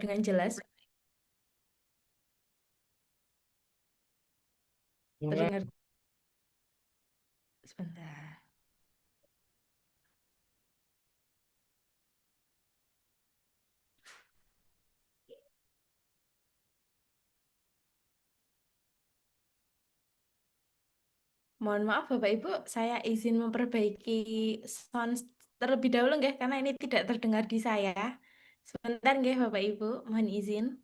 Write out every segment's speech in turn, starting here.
dengan jelas? Terdengar sebentar. Mohon maaf Bapak Ibu, saya izin memperbaiki sound terlebih dahulu nggih karena ini tidak terdengar di saya. Sebentar nggih Bapak Ibu, mohon izin.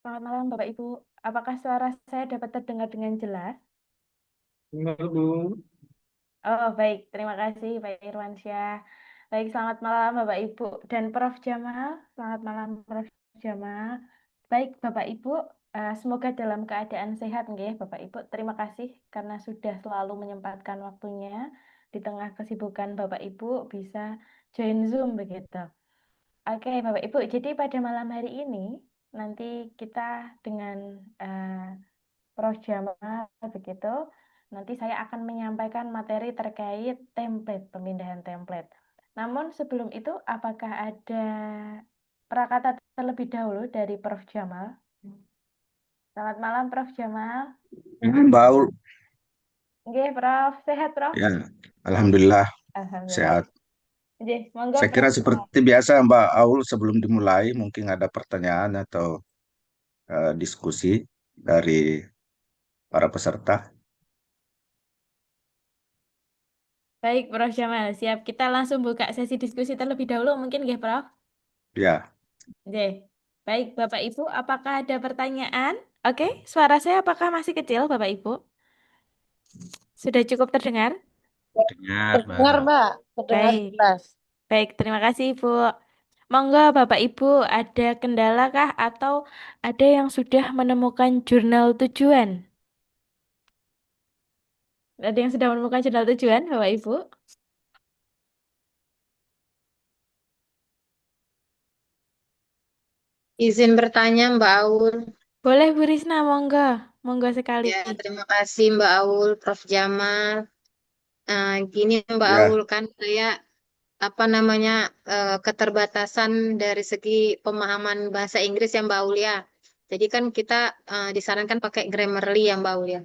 Selamat malam Bapak Ibu. Apakah suara saya dapat terdengar dengan jelas? Halo, Bu. Oh, baik. Terima kasih Pak Irwansyah. Baik, selamat malam Bapak Ibu dan Prof. Jamal. Selamat malam Prof. Jamal. Baik, Bapak Ibu, semoga dalam keadaan sehat nggih, Bapak Ibu. Terima kasih karena sudah selalu menyempatkan waktunya di tengah kesibukan Bapak Ibu bisa join Zoom begitu. Oke, Bapak Ibu. Jadi pada malam hari ini nanti kita dengan Prof. Jamal begitu. Nanti saya akan menyampaikan materi terkait template, pemindahan template. Namun sebelum itu, apakah ada prakata terlebih dahulu dari Prof. Jamal? Selamat malam, Prof. Jamal. Mbak Aul, Oke, Prof. Sehat, Prof? ya, Alhamdulillah Alhamdulillah. sehat. Oke, monggo, Saya kira Prof. seperti biasa Mbak Aul sebelum dimulai mungkin ada pertanyaan atau diskusi dari para peserta. Baik, Prof. Jamal. Siap. Kita langsung buka sesi diskusi terlebih dahulu, mungkin, nggih, Prof? Ya, Oke. Baik, Bapak Ibu, apakah ada pertanyaan? Oke, suara saya apakah masih kecil, Bapak Ibu? Sudah cukup terdengar? dengar Terdengar, Mbak. Mbak. Terdengar Baik, jelas. baik, terima kasih Ibu. Monggo Bapak Ibu, ada kendala kah atau ada yang sudah menemukan jurnal tujuan? Ada yang sudah menemukan jurnal tujuan, Bapak Ibu? Izin bertanya, Mbak Aul. Boleh Bu Risna, monggo. Monggo sekali. Ya, terima kasih Mbak Aul, Prof. Jamal. Gini Mbak Ya, Aul, kan saya apa namanya keterbatasan dari segi pemahaman bahasa Inggris ya Mbak Aul ya. Jadi kan kita disarankan pakai Grammarly ya Mbak Aul ya.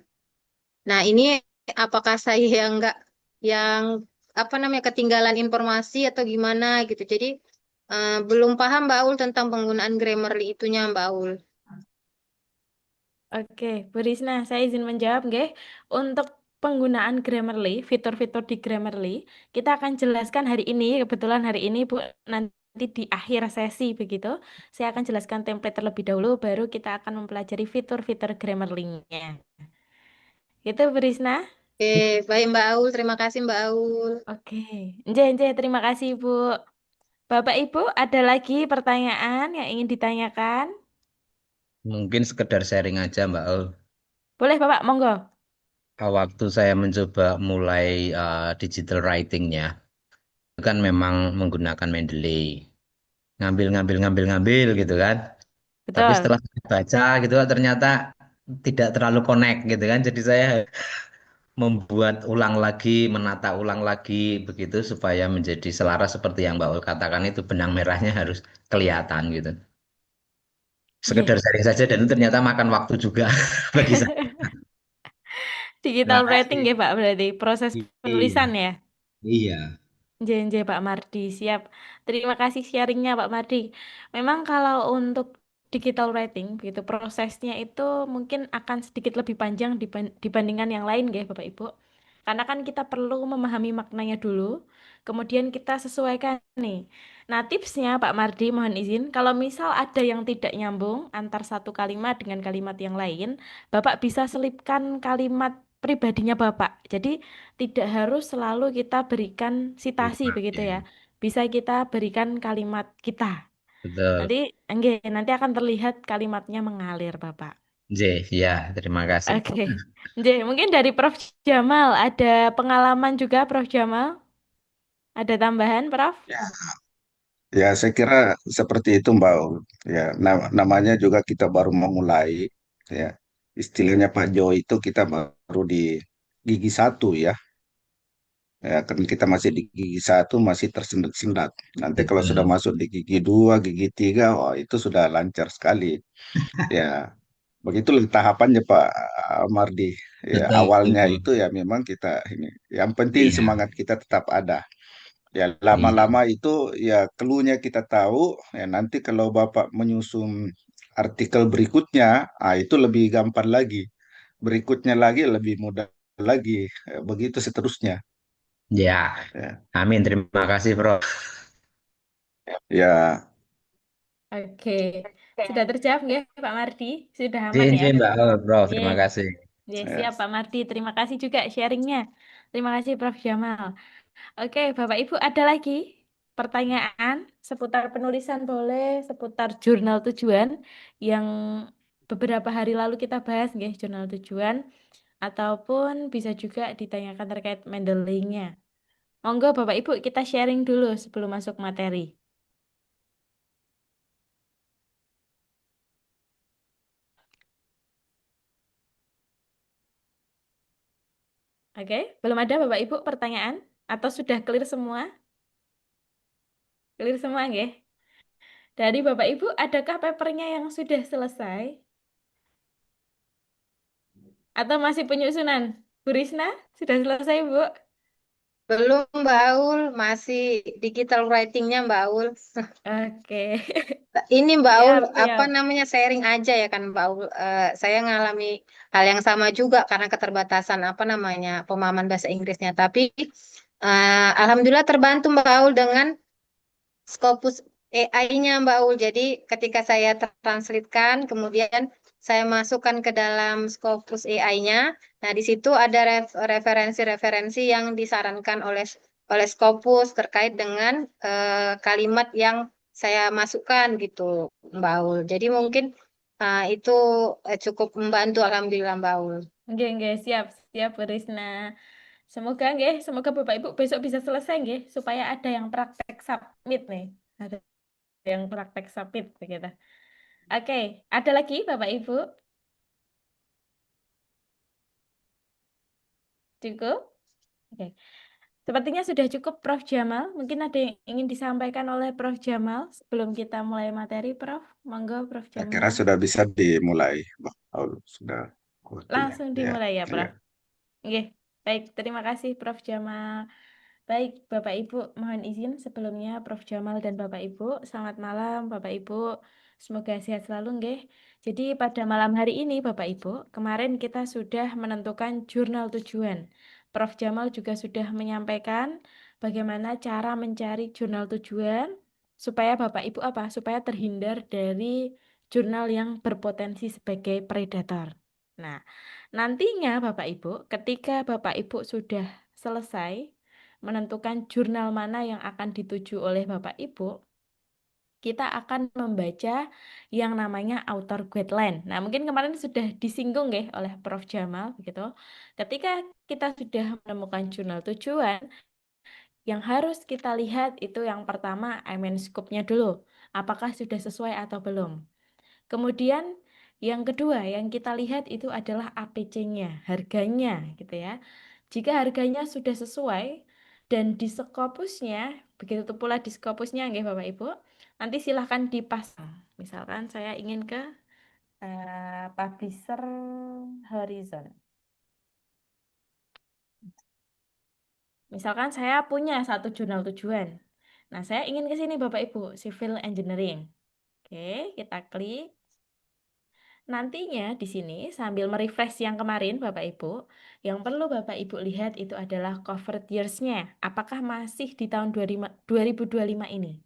Nah ini apakah saya yang nggak yang apa namanya ketinggalan informasi atau gimana gitu. Jadi belum paham Mbak Aul tentang penggunaan Grammarly itunya Mbak Aul. Oke, Bu Risna, saya izin menjawab, nggih. Untuk penggunaan Grammarly, fitur-fitur di Grammarly, kita akan jelaskan hari ini, kebetulan hari ini Bu, nanti di akhir sesi begitu, saya akan jelaskan template terlebih dahulu, baru kita akan mempelajari fitur-fitur Grammarly-nya. Gitu, Bu Risna? Oke, baik Mbak Aul. Terima kasih Mbak Aul. Oke, nje, terima kasih, Bu. Bapak Ibu, ada lagi pertanyaan yang ingin ditanyakan? Mungkin sekedar sharing aja Mbak Ul. Boleh, Bapak, monggo. Waktu saya mencoba mulai digital writingnya, itu kan memang menggunakan Mendeley. Ngambil gitu kan. Tapi Betul. setelah baca gitu ternyata tidak terlalu connect gitu kan. Jadi saya membuat ulang lagi, menata ulang lagi begitu supaya menjadi selaras seperti yang Mbak Ul katakan itu benang merahnya harus kelihatan gitu. Iya. Sekedar sharing saja dan itu ternyata makan waktu juga bagi saya. Digital Terima writing kasih. ya, Pak, berarti proses Iya. penulisan ya? Iya. JNJ Pak Mardi, siap. Terima kasih sharingnya Pak Mardi. Memang kalau untuk digital writing, begitu prosesnya itu mungkin akan sedikit lebih panjang dibandingkan yang lain, ya Bapak Ibu. Karena kan kita perlu memahami maknanya dulu, kemudian kita sesuaikan nih. Nah, tipsnya Pak Mardi, mohon izin, kalau misal ada yang tidak nyambung antar satu kalimat dengan kalimat yang lain, Bapak bisa selipkan kalimat pribadinya Bapak. Jadi tidak harus selalu kita berikan citasi begitu ya. Oke, Bisa kita berikan kalimat kita. betul. Nanti nanti akan terlihat kalimatnya mengalir, Bapak. J, ya, terima kasih. Oke. Mungkin dari Prof. Jamal ada pengalaman juga Prof. Jamal? Ada tambahan, Prof? Ya, ya saya kira seperti itu Mbak Ul. Ya, namanya juga kita baru memulai. Ya, istilahnya Pak Jo itu kita baru di gigi satu ya. Ya, kan kita masih di gigi satu masih tersendat-sendat. Nanti kalau sudah Betul. masuk di gigi dua, gigi tiga, wah itu sudah lancar sekali. Ya, begitulah tahapannya Pak Mardi. Ya, Betul, awalnya betul. itu ya memang kita ini. Yang penting Iya, semangat kita tetap ada. Ya, iya, lama-lama itu ya keluhnya kita tahu. Ya, nanti kalau Bapak menyusun artikel berikutnya, itu lebih gampang lagi. Berikutnya lagi lebih mudah lagi. Begitu seterusnya. ya. Ya, Amin, terima kasih, Prof. ya, Oke. Sudah terjawab nggak, Pak Mardi? Sudah aman Jin, ya? Jin, Mbak Ul, Prof, Ye, terima kasih. siap ya. Pak Mardi. Terima kasih juga sharingnya. Terima kasih Prof. Jamal. Oke, Bapak Ibu ada lagi pertanyaan seputar penulisan boleh, seputar jurnal tujuan yang beberapa hari lalu kita bahas, nggih, jurnal tujuan, ataupun bisa juga ditanyakan terkait Mendeley-nya. Monggo Bapak Ibu kita sharing dulu sebelum masuk materi. Oke, belum ada Bapak Ibu pertanyaan? Atau sudah clear semua? Clear semua, nggih? Dari Bapak Ibu, adakah papernya yang sudah selesai? Atau masih penyusunan? Bu Risna, sudah selesai, Bu? Belum, Mbak Aul, masih digital writing-nya, Mbak Aul. Oke, Ini Mbak Aul, siap, apa siap. namanya sharing aja ya kan Mbak Aul. Saya ngalami hal yang sama juga karena keterbatasan apa namanya pemahaman bahasa Inggrisnya. Tapi alhamdulillah terbantu Mbak Aul dengan Scopus AI-nya Mbak Aul. Jadi ketika saya translatekan, kemudian saya masukkan ke dalam Scopus AI-nya. Nah, di situ ada referensi-referensi yang disarankan oleh Scopus terkait dengan kalimat yang saya masukkan gitu, Mbak Aul. Jadi mungkin itu cukup membantu, alhamdulillah Mbak Aul. Nggih, siap, siap, Bu Risna. Semoga nggih, semoga Bapak Ibu besok bisa selesai nggih, supaya ada yang praktek submit nih. Ada yang praktek submit begitu. Oke, ada lagi Bapak Ibu? Cukup? Oke. Sepertinya sudah cukup Prof. Jamal. Mungkin ada yang ingin disampaikan oleh Prof. Jamal sebelum kita mulai materi, Prof. Monggo, Prof. Saya kira Jamal. sudah bisa dimulai, Mbak Aul. Sudah waktunya. Langsung Ya, dimulai ya, ya. Prof. Oke, baik. Terima kasih, Prof. Jamal. Baik, Bapak Ibu, mohon izin sebelumnya Prof. Jamal dan Bapak Ibu. Selamat malam, Bapak Ibu. Semoga sehat selalu, nggih. Jadi pada malam hari ini, Bapak Ibu, kemarin kita sudah menentukan jurnal tujuan. Prof. Jamal juga sudah menyampaikan bagaimana cara mencari jurnal tujuan supaya Bapak Ibu apa? Supaya terhindar dari jurnal yang berpotensi sebagai predator. Nah, nantinya Bapak Ibu, ketika Bapak Ibu sudah selesai menentukan jurnal mana yang akan dituju oleh Bapak Ibu, kita akan membaca yang namanya author guideline. Nah, mungkin kemarin sudah disinggung ya oleh Prof. Jamal gitu. Ketika kita sudah menemukan jurnal tujuan, yang harus kita lihat itu yang pertama scope-nya dulu. Apakah sudah sesuai atau belum? Kemudian yang kedua yang kita lihat itu adalah APC-nya, harganya gitu ya. Jika harganya sudah sesuai dan di Scopusnya, begitu pula di Scopusnya nggih Bapak Ibu, nanti silahkan dipasang. Misalkan saya ingin ke publisher Horizon. Misalkan saya punya satu jurnal tujuan. Nah, saya ingin ke sini Bapak Ibu, Civil Engineering. Oke, kita klik. Nantinya di sini sambil merefresh yang kemarin Bapak Ibu, yang perlu Bapak Ibu lihat itu adalah covered years-nya. Apakah masih di tahun 2025 ini?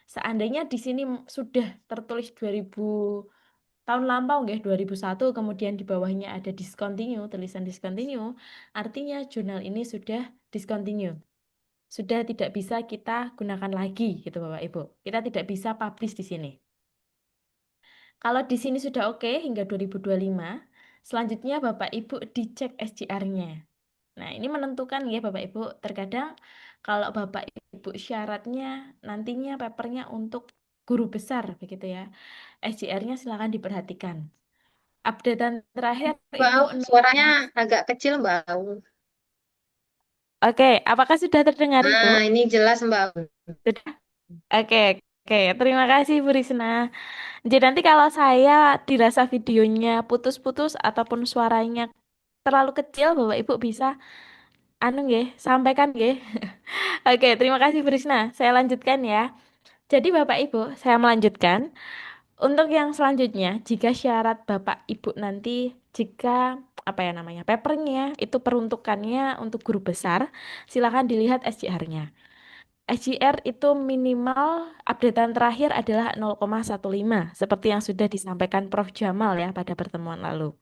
Seandainya di sini sudah tertulis 2000 tahun lampau nggih 2001 kemudian di bawahnya ada discontinue, tulisan discontinue, artinya jurnal ini sudah discontinue. Sudah tidak bisa kita gunakan lagi gitu Bapak Ibu. Kita tidak bisa publish di sini. Kalau di sini sudah oke hingga 2025, selanjutnya Bapak Ibu dicek SGR-nya. Nah, ini menentukan ya Bapak Ibu, terkadang kalau Bapak Ibu syaratnya nantinya papernya untuk guru besar begitu ya. SGR-nya silakan diperhatikan. Updatean terakhir Mbak itu Au, suaranya agak kecil, Mbak Au. Oke, apakah sudah terdengar Ibu? Nah, ini jelas, Mbak Au. Sudah. Oke, oke. Terima kasih Bu Risna. Jadi nanti kalau saya dirasa videonya putus-putus ataupun suaranya terlalu kecil, Bapak Ibu bisa anu nggih, sampaikan nggih. Oke, terima kasih Bu Risna. Saya lanjutkan ya. Jadi Bapak Ibu, saya melanjutkan. Untuk yang selanjutnya, jika syarat Bapak Ibu nanti jika apa ya namanya, papernya itu peruntukannya untuk guru besar, silakan dilihat SGR-nya. SGR itu minimal updatean terakhir adalah 0,15 seperti yang sudah disampaikan Prof. Jamal ya pada pertemuan lalu.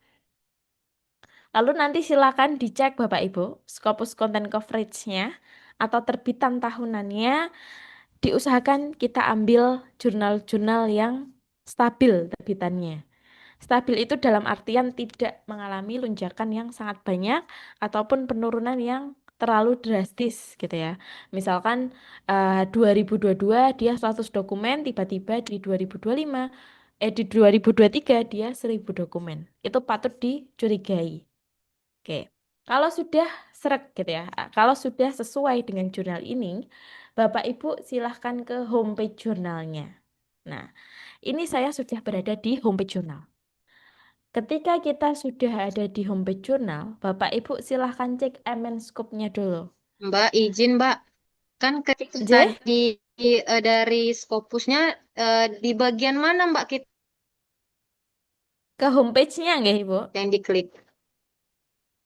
Lalu nanti silakan dicek Bapak Ibu Scopus Content Coverage-nya atau terbitan tahunannya, diusahakan kita ambil jurnal-jurnal yang stabil terbitannya. Stabil itu dalam artian tidak mengalami lonjakan yang sangat banyak ataupun penurunan yang terlalu drastis gitu ya. Misalkan 2022 dia 100 dokumen, tiba-tiba di 2025 di 2023 dia 1000 dokumen. Itu patut dicurigai. Oke. Kalau sudah seret gitu ya, kalau sudah sesuai dengan jurnal ini, Bapak Ibu silahkan ke homepage jurnalnya. Nah, ini saya sudah berada di homepage jurnal. Ketika kita sudah ada di homepage jurnal, Bapak Ibu silahkan cek MN Scope-nya dulu. Mbak, izin, Mbak. Kan ketika J, tadi dari Scopusnya di bagian mana, Mbak, kita ke homepage-nya nggak Ibu? yang diklik?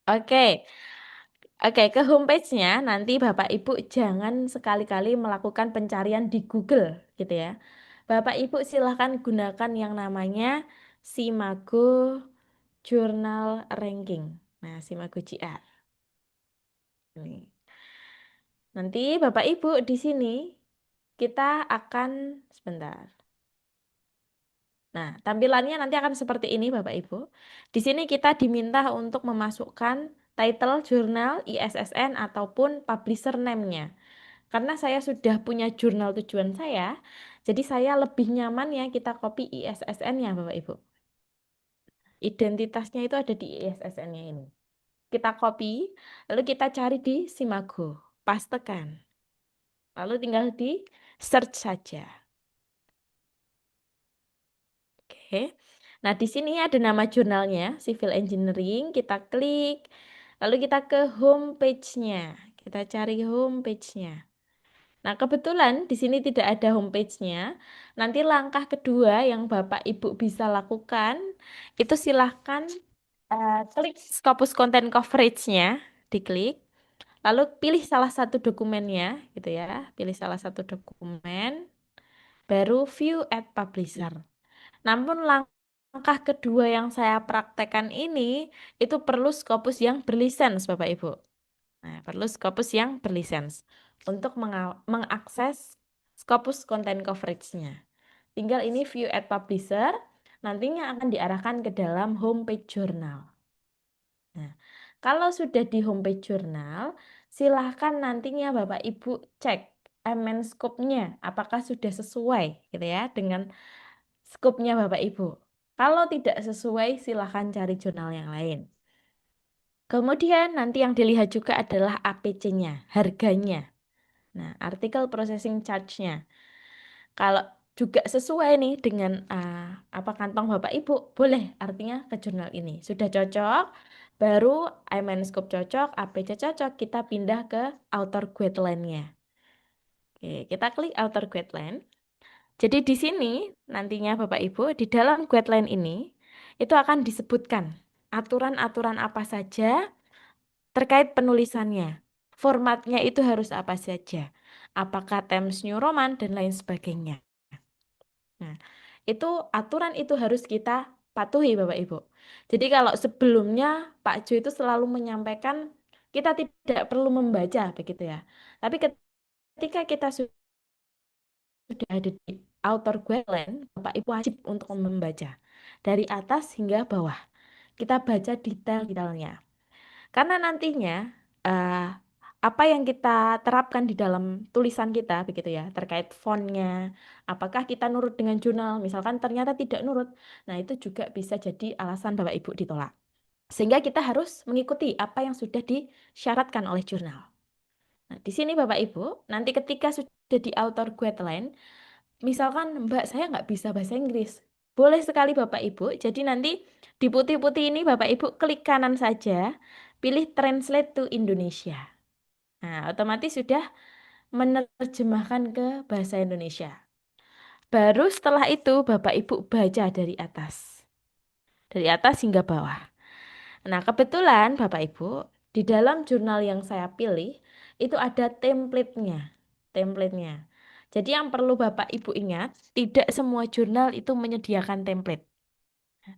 Oke, oke ke homepage-nya nanti Bapak Ibu jangan sekali-kali melakukan pencarian di Google gitu ya. Bapak Ibu silahkan gunakan yang namanya Simago Journal Ranking. Nah, Simago JR. Ini. Nanti Bapak Ibu di sini kita akan sebentar. Nah, tampilannya nanti akan seperti ini Bapak Ibu. Di sini kita diminta untuk memasukkan title jurnal, ISSN ataupun publisher name-nya. Karena saya sudah punya jurnal tujuan saya, jadi saya lebih nyaman ya kita copy ISSN-nya Bapak Ibu. Identitasnya itu ada di ISSN-nya ini. Kita copy, lalu kita cari di Simago, pastekan. Lalu tinggal di search saja. Oke. Nah, di sini ada nama jurnalnya, Civil Engineering. Kita klik, lalu kita ke home page-nya. Kita cari home page-nya. Nah, kebetulan di sini tidak ada home page-nya. Nanti langkah kedua yang Bapak Ibu bisa lakukan, itu silahkan klik Scopus Content Coverage-nya, diklik. Lalu pilih salah satu dokumennya, gitu ya. Pilih salah satu dokumen, baru View at Publisher. Namun langkah kedua yang saya praktekkan ini itu perlu Scopus yang berlisens Bapak Ibu. Nah, perlu Scopus yang berlisens untuk mengakses Scopus Content Coverage-nya. Tinggal ini View at Publisher, nantinya akan diarahkan ke dalam homepage jurnal. Nah, kalau sudah di homepage jurnal, silahkan nantinya Bapak Ibu cek MN Scope-nya apakah sudah sesuai gitu ya dengan skupnya Bapak Ibu. Kalau tidak sesuai, silahkan cari jurnal yang lain. Kemudian nanti yang dilihat juga adalah APC-nya, harganya. Nah, Article Processing Charge-nya. Kalau juga sesuai nih dengan apa kantong Bapak Ibu, boleh artinya ke jurnal ini. Sudah cocok, baru iManuscope cocok, APC cocok, kita pindah ke author guideline-nya. Oke, kita klik author guideline. Jadi di sini nantinya Bapak Ibu di dalam guideline ini itu akan disebutkan aturan-aturan apa saja terkait penulisannya. Formatnya itu harus apa saja. Apakah Times New Roman dan lain sebagainya. Nah, itu aturan itu harus kita patuhi Bapak Ibu. Jadi kalau sebelumnya Pak Jo itu selalu menyampaikan kita tidak perlu membaca begitu ya. Tapi ketika kita sudah ada di author guideline, Bapak Ibu wajib untuk membaca dari atas hingga bawah. Kita baca detail-detailnya. Karena nantinya eh, apa yang kita terapkan di dalam tulisan kita begitu ya, terkait fontnya, apakah kita nurut dengan jurnal, misalkan ternyata tidak nurut, nah itu juga bisa jadi alasan Bapak Ibu ditolak. Sehingga kita harus mengikuti apa yang sudah disyaratkan oleh jurnal. Nah, di sini Bapak Ibu, nanti ketika sudah di author guideline, misalkan Mbak saya nggak bisa bahasa Inggris, boleh sekali Bapak Ibu. Jadi nanti di putih-putih ini Bapak Ibu klik kanan saja, pilih Translate to Indonesia. Nah, otomatis sudah menerjemahkan ke bahasa Indonesia. Baru setelah itu Bapak Ibu baca dari atas hingga bawah. Nah, kebetulan Bapak Ibu, di dalam jurnal yang saya pilih itu ada template-nya. Template-nya. Jadi yang perlu Bapak Ibu ingat, tidak semua jurnal itu menyediakan template.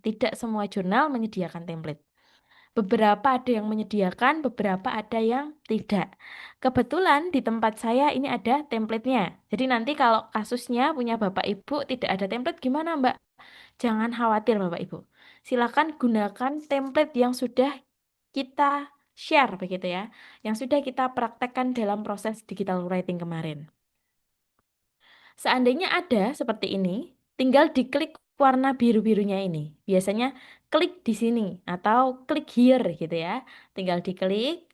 Tidak semua jurnal menyediakan template. Beberapa ada yang menyediakan, beberapa ada yang tidak. Kebetulan di tempat saya ini ada template-nya. Jadi nanti kalau kasusnya punya Bapak Ibu tidak ada template, gimana Mbak? Jangan khawatir Bapak Ibu. Silakan gunakan template yang sudah kita share begitu ya. Yang sudah kita praktekkan dalam proses digital writing kemarin. Seandainya ada seperti ini, tinggal diklik warna biru-birunya ini. Biasanya klik di sini atau klik here gitu ya. Tinggal diklik,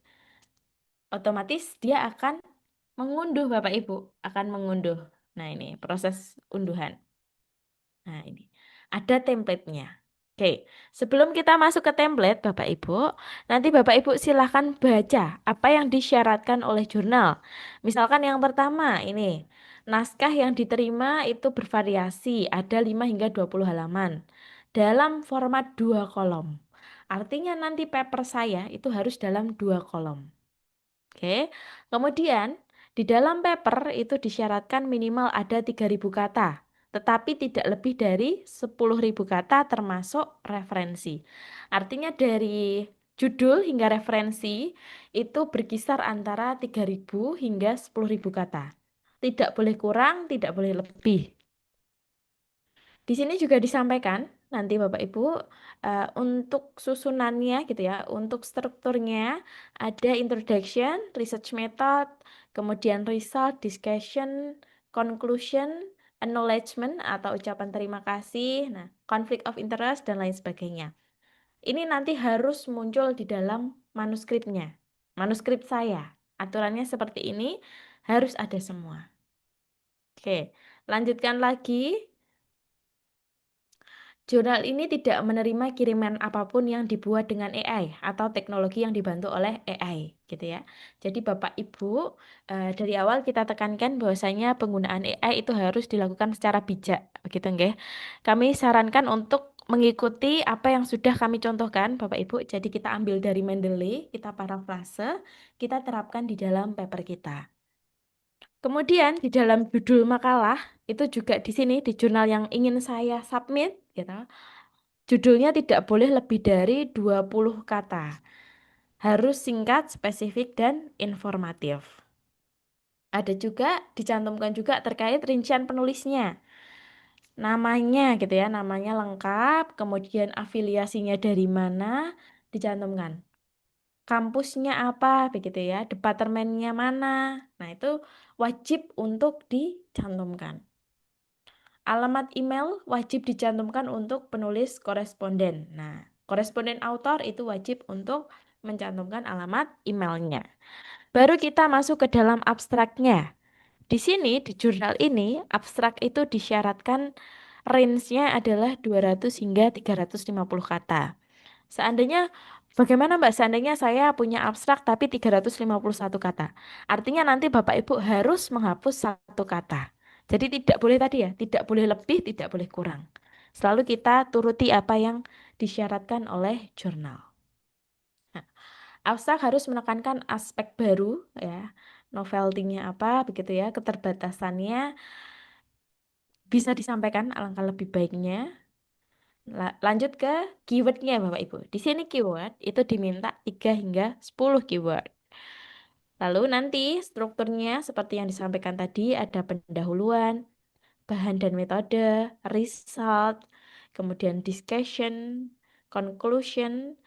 otomatis dia akan mengunduh Bapak Ibu, akan mengunduh. Nah, ini proses unduhan. Nah, ini ada template-nya. Oke, sebelum kita masuk ke template, Bapak Ibu, nanti Bapak Ibu silahkan baca apa yang disyaratkan oleh jurnal. Misalkan yang pertama ini, naskah yang diterima itu bervariasi, ada 5 hingga 20 halaman dalam format 2 kolom. Artinya nanti paper saya itu harus dalam 2 kolom. Oke, kemudian di dalam paper itu disyaratkan minimal ada 3.000 kata, tetapi tidak lebih dari 10.000 kata termasuk referensi. Artinya dari judul hingga referensi itu berkisar antara 3.000 hingga 10.000 kata. Tidak boleh kurang, tidak boleh lebih. Di sini juga disampaikan nanti Bapak Ibu untuk susunannya gitu ya, untuk strukturnya ada introduction, research method, kemudian result, discussion, conclusion, acknowledgement atau ucapan terima kasih, nah, conflict of interest dan lain sebagainya. Ini nanti harus muncul di dalam manuskripnya. Manuskrip saya, aturannya seperti ini, harus ada semua. Oke, lanjutkan lagi. Jurnal ini tidak menerima kiriman apapun yang dibuat dengan AI atau teknologi yang dibantu oleh AI, gitu ya. Jadi Bapak Ibu, dari awal kita tekankan bahwasanya penggunaan AI itu harus dilakukan secara bijak, begitu nggih. Kami sarankan untuk mengikuti apa yang sudah kami contohkan, Bapak Ibu. Jadi kita ambil dari Mendeley, kita parafrase, kita terapkan di dalam paper kita. Kemudian di dalam judul makalah itu juga di sini di jurnal yang ingin saya submit, gitu. Judulnya tidak boleh lebih dari 20 kata. Harus singkat, spesifik, dan informatif. Ada juga, dicantumkan juga terkait rincian penulisnya. Namanya gitu ya, namanya lengkap, kemudian afiliasinya dari mana, dicantumkan. Kampusnya apa, begitu ya, departemennya mana. Nah, itu wajib untuk dicantumkan. Alamat email wajib dicantumkan untuk penulis koresponden. Nah, koresponden autor itu wajib untuk mencantumkan alamat emailnya. Baru kita masuk ke dalam abstraknya. Di sini, di jurnal ini, abstrak itu disyaratkan range-nya adalah 200 hingga 350 kata. Seandainya, bagaimana Mbak? Seandainya saya punya abstrak tapi 351 kata. Artinya nanti Bapak Ibu harus menghapus satu kata. Jadi tidak boleh tadi ya, tidak boleh lebih, tidak boleh kurang. Selalu kita turuti apa yang disyaratkan oleh jurnal. Nah, abstrak harus menekankan aspek baru ya, novelty-nya apa begitu ya, keterbatasannya bisa disampaikan alangkah lebih baiknya. Lanjut ke keywordnya Bapak Ibu. Di sini keyword itu diminta 3 hingga 10 keyword. Lalu nanti strukturnya seperti yang disampaikan tadi ada pendahuluan, bahan dan metode, result, kemudian discussion, conclusion.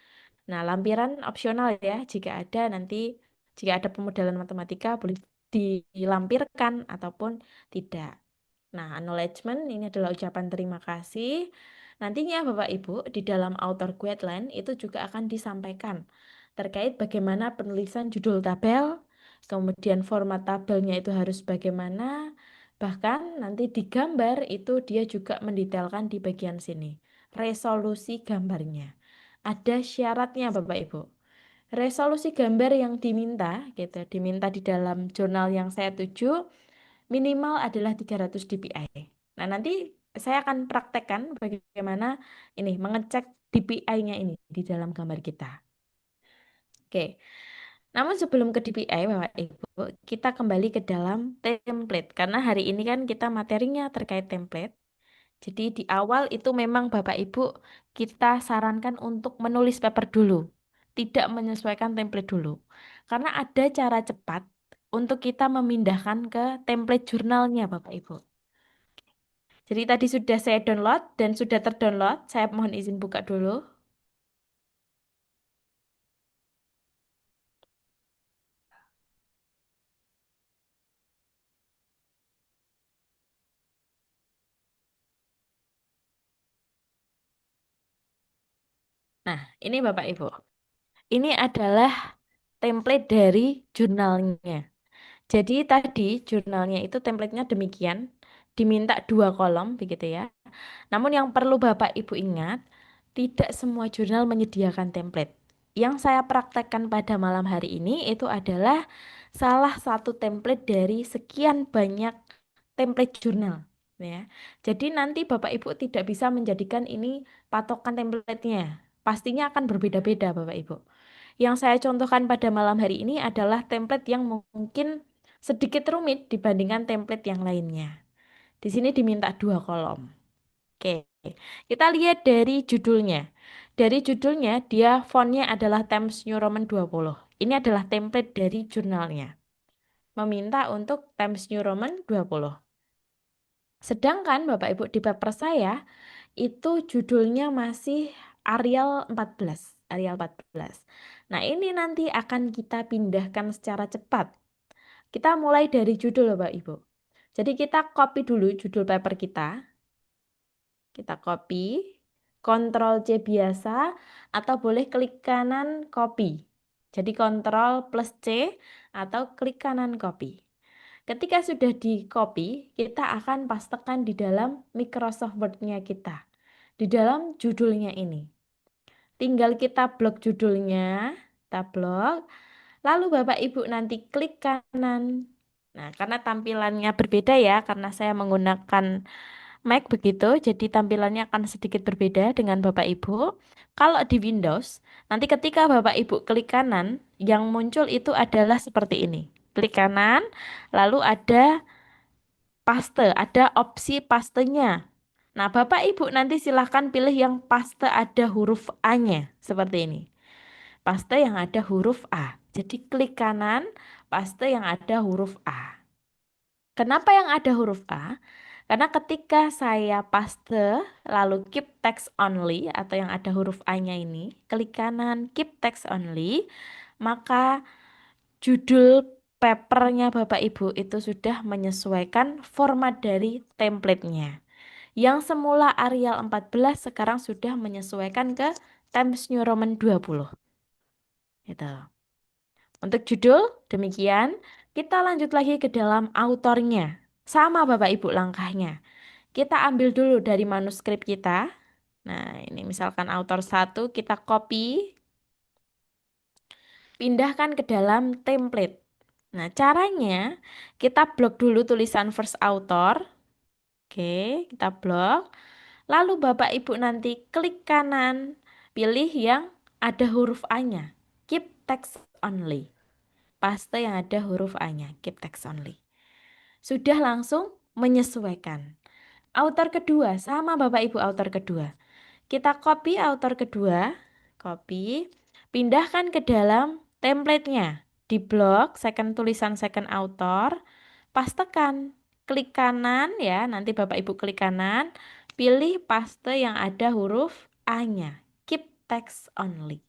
Nah, lampiran opsional ya, jika ada pemodelan matematika boleh dilampirkan ataupun tidak. Nah, acknowledgement ini adalah ucapan terima kasih. Nantinya Bapak Ibu di dalam author guideline itu juga akan disampaikan terkait bagaimana penulisan judul tabel, kemudian format tabelnya itu harus bagaimana, bahkan nanti di gambar itu dia juga mendetailkan di bagian sini, resolusi gambarnya. Ada syaratnya Bapak Ibu. Resolusi gambar yang diminta di dalam jurnal yang saya tuju minimal adalah 300 dpi. Nah, nanti saya akan praktekkan bagaimana ini mengecek dpi-nya ini di dalam gambar kita. Oke. Namun sebelum ke DPI, Bapak Ibu, kita kembali ke dalam template karena hari ini kan kita materinya terkait template. Jadi di awal itu memang Bapak Ibu kita sarankan untuk menulis paper dulu, tidak menyesuaikan template dulu. Karena ada cara cepat untuk kita memindahkan ke template jurnalnya Bapak Ibu. Jadi tadi sudah saya download dan sudah terdownload. Saya mohon izin buka dulu. Nah, ini Bapak Ibu. Ini adalah template dari jurnalnya. Jadi tadi jurnalnya itu templatenya demikian, diminta 2 kolom begitu ya. Namun yang perlu Bapak Ibu ingat, tidak semua jurnal menyediakan template. Yang saya praktekkan pada malam hari ini itu adalah salah satu template dari sekian banyak template jurnal. Ya. Jadi nanti Bapak Ibu tidak bisa menjadikan ini patokan templatenya. Pastinya akan berbeda-beda Bapak Ibu. Yang saya contohkan pada malam hari ini adalah template yang mungkin sedikit rumit dibandingkan template yang lainnya. Di sini diminta 2 kolom. Oke, kita lihat dari judulnya. Dari judulnya, dia fontnya adalah Times New Roman 20. Ini adalah template dari jurnalnya. Meminta untuk Times New Roman 20. Sedangkan Bapak Ibu di paper saya, itu judulnya masih Arial 14. Arial 14. Nah, ini nanti akan kita pindahkan secara cepat. Kita mulai dari judul Bapak Ibu. Jadi kita copy dulu judul paper kita. Kita copy, Ctrl C biasa, atau boleh klik kanan copy. Jadi Ctrl plus C atau klik kanan copy. Ketika sudah di copy, kita akan pastekan di dalam Microsoft Word-nya kita. Di dalam judulnya ini. Tinggal kita blok judulnya, kita blok. Lalu Bapak Ibu nanti klik kanan. Nah, karena tampilannya berbeda ya, karena saya menggunakan Mac begitu, jadi tampilannya akan sedikit berbeda dengan Bapak Ibu. Kalau di Windows, nanti ketika Bapak Ibu klik kanan, yang muncul itu adalah seperti ini. Klik kanan, lalu ada paste, ada opsi pastenya. Nah, Bapak Ibu nanti silahkan pilih yang paste ada huruf A-nya, seperti ini. Paste yang ada huruf A. Jadi klik kanan, paste yang ada huruf A. Kenapa yang ada huruf A? Karena ketika saya paste, lalu keep text only, atau yang ada huruf A-nya ini, klik kanan, keep text only, maka judul papernya Bapak Ibu itu sudah menyesuaikan format dari template-nya. Yang semula Arial 14 sekarang sudah menyesuaikan ke Times New Roman 20. Gitu. Untuk judul, demikian. Kita lanjut lagi ke dalam autornya. Sama Bapak Ibu langkahnya. Kita ambil dulu dari manuskrip kita. Nah, ini misalkan autor 1, kita copy. Pindahkan ke dalam template. Nah, caranya kita blok dulu tulisan first author. Oke, kita blok. Lalu Bapak Ibu nanti klik kanan, pilih yang ada huruf A-nya. Keep text only. Paste yang ada huruf A-nya, keep text only. Sudah langsung menyesuaikan. Author kedua, sama Bapak Ibu author kedua. Kita copy author kedua, copy, pindahkan ke dalam template-nya. Di blok, second tulisan second author, pastekan. Klik kanan ya, nanti Bapak Ibu klik kanan, pilih paste yang ada huruf A-nya. Keep text only.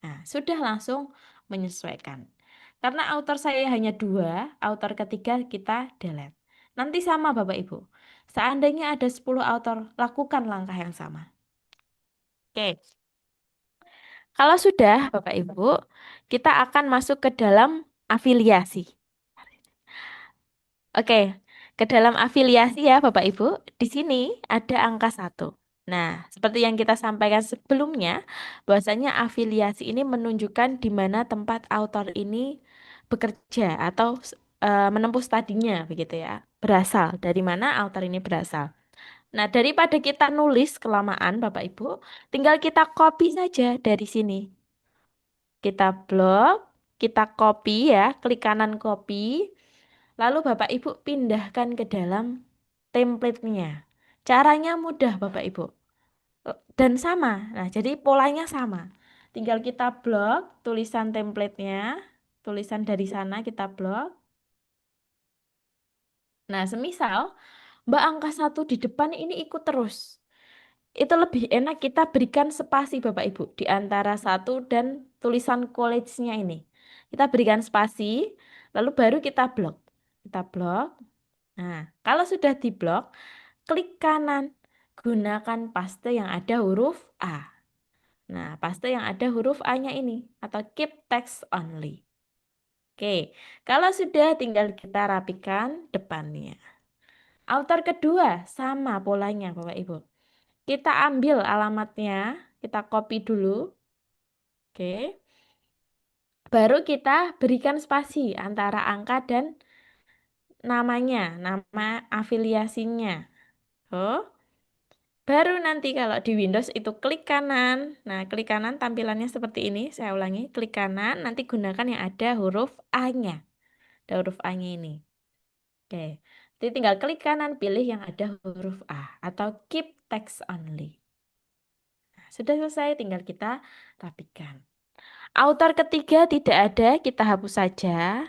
Nah, sudah langsung menyesuaikan. Karena author saya hanya 2, author ketiga kita delete. Nanti sama Bapak Ibu. Seandainya ada 10 author, lakukan langkah yang sama. Oke. Kalau sudah Bapak Ibu, kita akan masuk ke dalam afiliasi. Oke, ke dalam afiliasi ya Bapak Ibu. Di sini ada angka 1. Nah, seperti yang kita sampaikan sebelumnya, bahwasanya afiliasi ini menunjukkan di mana tempat author ini bekerja atau menempuh studinya begitu ya. Berasal dari mana author ini berasal. Nah, daripada kita nulis kelamaan Bapak Ibu, tinggal kita copy saja dari sini. Kita blok, kita copy ya, klik kanan copy. Lalu Bapak Ibu pindahkan ke dalam template-nya. Caranya mudah Bapak Ibu. Dan sama. Nah, jadi polanya sama. Tinggal kita blok tulisan template-nya. Tulisan dari sana kita blok. Nah, semisal Mbak angka 1 di depan ini ikut terus. Itu lebih enak kita berikan spasi Bapak Ibu di antara 1 dan tulisan college-nya ini. Kita berikan spasi, lalu baru kita blok. Kita blok. Nah, kalau sudah diblok, klik kanan. Gunakan paste yang ada huruf A. Nah, paste yang ada huruf A-nya ini atau keep text only. Oke, kalau sudah tinggal kita rapikan depannya. Author kedua sama polanya Bapak Ibu. Kita ambil alamatnya, kita copy dulu. Oke. Baru kita berikan spasi antara angka dan namanya, nama afiliasinya. Oh. Baru nanti kalau di Windows itu klik kanan. Nah, klik kanan tampilannya seperti ini. Saya ulangi, klik kanan, nanti gunakan yang ada huruf A-nya. Ada huruf A-nya ini. Oke. Jadi tinggal klik kanan, pilih yang ada huruf A atau keep text only. Nah, sudah selesai, tinggal kita rapikan. Author ketiga tidak ada, kita hapus saja.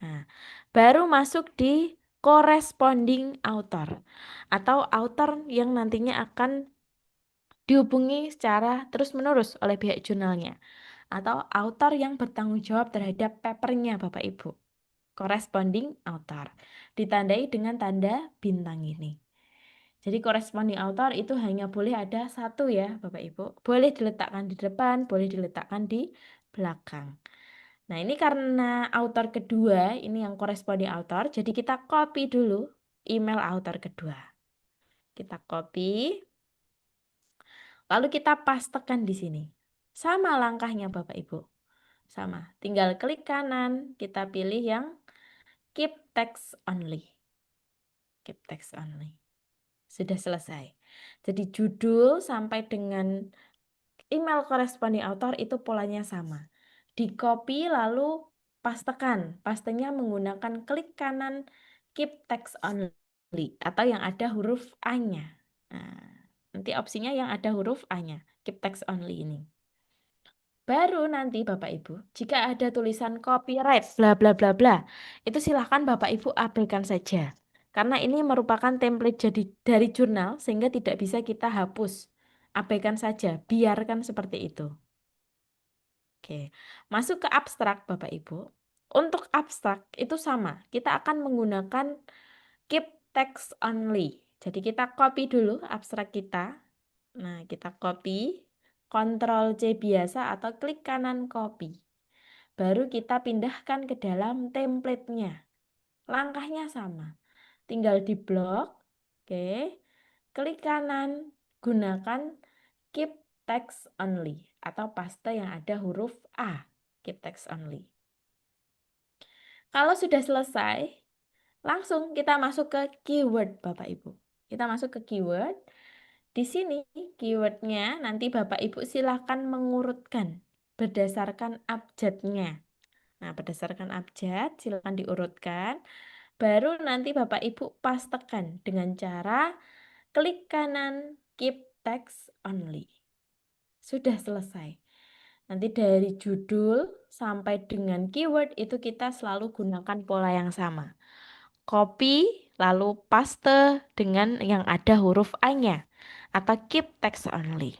Nah, baru masuk di corresponding author atau author yang nantinya akan dihubungi secara terus-menerus oleh pihak jurnalnya atau author yang bertanggung jawab terhadap papernya Bapak Ibu. Corresponding author ditandai dengan tanda bintang ini. Jadi corresponding author itu hanya boleh ada 1 ya Bapak Ibu. Boleh diletakkan di depan, boleh diletakkan di belakang. Nah, ini karena author kedua, ini yang corresponding author, jadi kita copy dulu email author kedua. Kita copy, lalu kita pastekan di sini. Sama langkahnya Bapak Ibu. Sama, tinggal klik kanan, kita pilih yang keep text only. Keep text only. Sudah selesai. Jadi judul sampai dengan email corresponding author itu polanya sama. Di copy lalu pastekan. Pastenya menggunakan klik kanan keep text only atau yang ada huruf A-nya. Nah, nanti opsinya yang ada huruf A-nya, keep text only ini. Baru nanti Bapak Ibu, jika ada tulisan copyright bla bla bla bla, itu silahkan Bapak Ibu abaikan saja. Karena ini merupakan template jadi dari jurnal sehingga tidak bisa kita hapus. Abaikan saja, biarkan seperti itu. Oke, masuk ke abstrak Bapak Ibu. Untuk abstrak itu sama, kita akan menggunakan keep text only. Jadi kita copy dulu abstrak kita. Nah, kita copy, Ctrl C biasa atau klik kanan copy. Baru kita pindahkan ke dalam template-nya. Langkahnya sama. Tinggal di blok. Oke. Klik kanan, gunakan keep text only atau paste yang ada huruf A. Keep text only. Kalau sudah selesai, langsung kita masuk ke keyword Bapak Ibu. Kita masuk ke keyword. Di sini keywordnya nanti Bapak Ibu silakan mengurutkan berdasarkan abjadnya. Nah, berdasarkan abjad silakan diurutkan. Baru nanti Bapak Ibu pastekan dengan cara klik kanan keep text only. Sudah selesai. Nanti dari judul sampai dengan keyword itu kita selalu gunakan pola yang sama. Copy, lalu paste dengan yang ada huruf A-nya atau keep text only.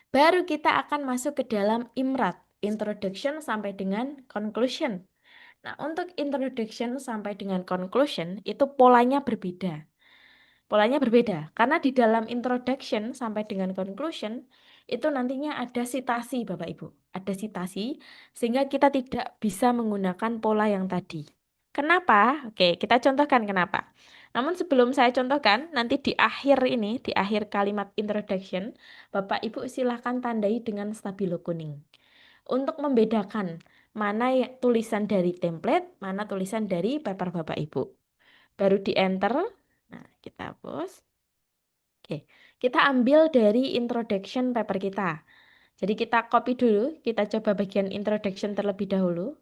Baru kita akan masuk ke dalam imrat, introduction sampai dengan conclusion. Nah, untuk introduction sampai dengan conclusion itu polanya berbeda. Polanya berbeda karena di dalam introduction sampai dengan conclusion itu nantinya ada sitasi Bapak Ibu. Ada sitasi sehingga kita tidak bisa menggunakan pola yang tadi. Kenapa? Oke, kita contohkan kenapa. Namun sebelum saya contohkan, nanti di akhir ini, di akhir kalimat introduction, Bapak Ibu silahkan tandai dengan stabilo kuning. Untuk membedakan mana tulisan dari template, mana tulisan dari paper Bapak Ibu. Baru di enter. Nah, kita hapus. Oke, kita ambil dari introduction paper kita. Jadi kita copy dulu, kita coba bagian introduction terlebih dahulu.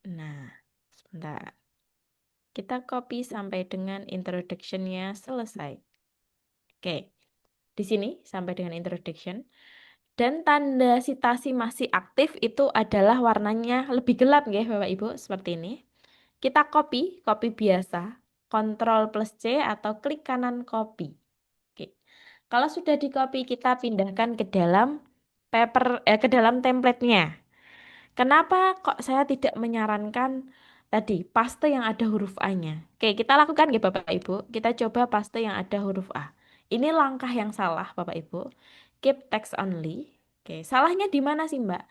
Nah, sebentar. Kita copy sampai dengan introduction-nya selesai. Oke, di sini sampai dengan introduction. Dan tanda sitasi masih aktif itu adalah warnanya lebih gelap ya Bapak Ibu, seperti ini. Kita copy biasa, Ctrl plus C atau klik kanan copy. Oke. Kalau sudah di copy, kita pindahkan ke dalam ke dalam template-nya. Kenapa kok saya tidak menyarankan tadi paste yang ada huruf A-nya? Oke, kita lakukan ya Bapak Ibu. Kita coba paste yang ada huruf A. Ini langkah yang salah Bapak Ibu. Keep text only. Oke, salahnya di mana sih Mbak?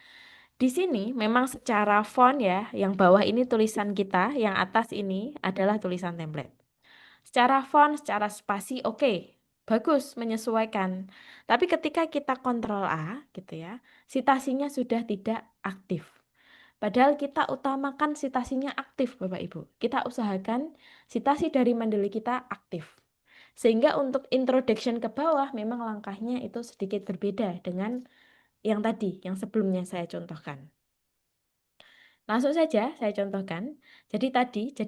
Di sini memang secara font ya, yang bawah ini tulisan kita, yang atas ini adalah tulisan template. Secara font, secara spasi, oke, bagus, menyesuaikan. Tapi ketika kita Ctrl A, gitu ya, sitasinya sudah tidak aktif. Padahal kita utamakan sitasinya aktif, Bapak Ibu. Kita usahakan sitasi dari mandeli kita aktif. Sehingga untuk introduction ke bawah memang langkahnya itu sedikit berbeda dengan yang tadi, yang sebelumnya saya contohkan. Langsung saja saya contohkan. Jadi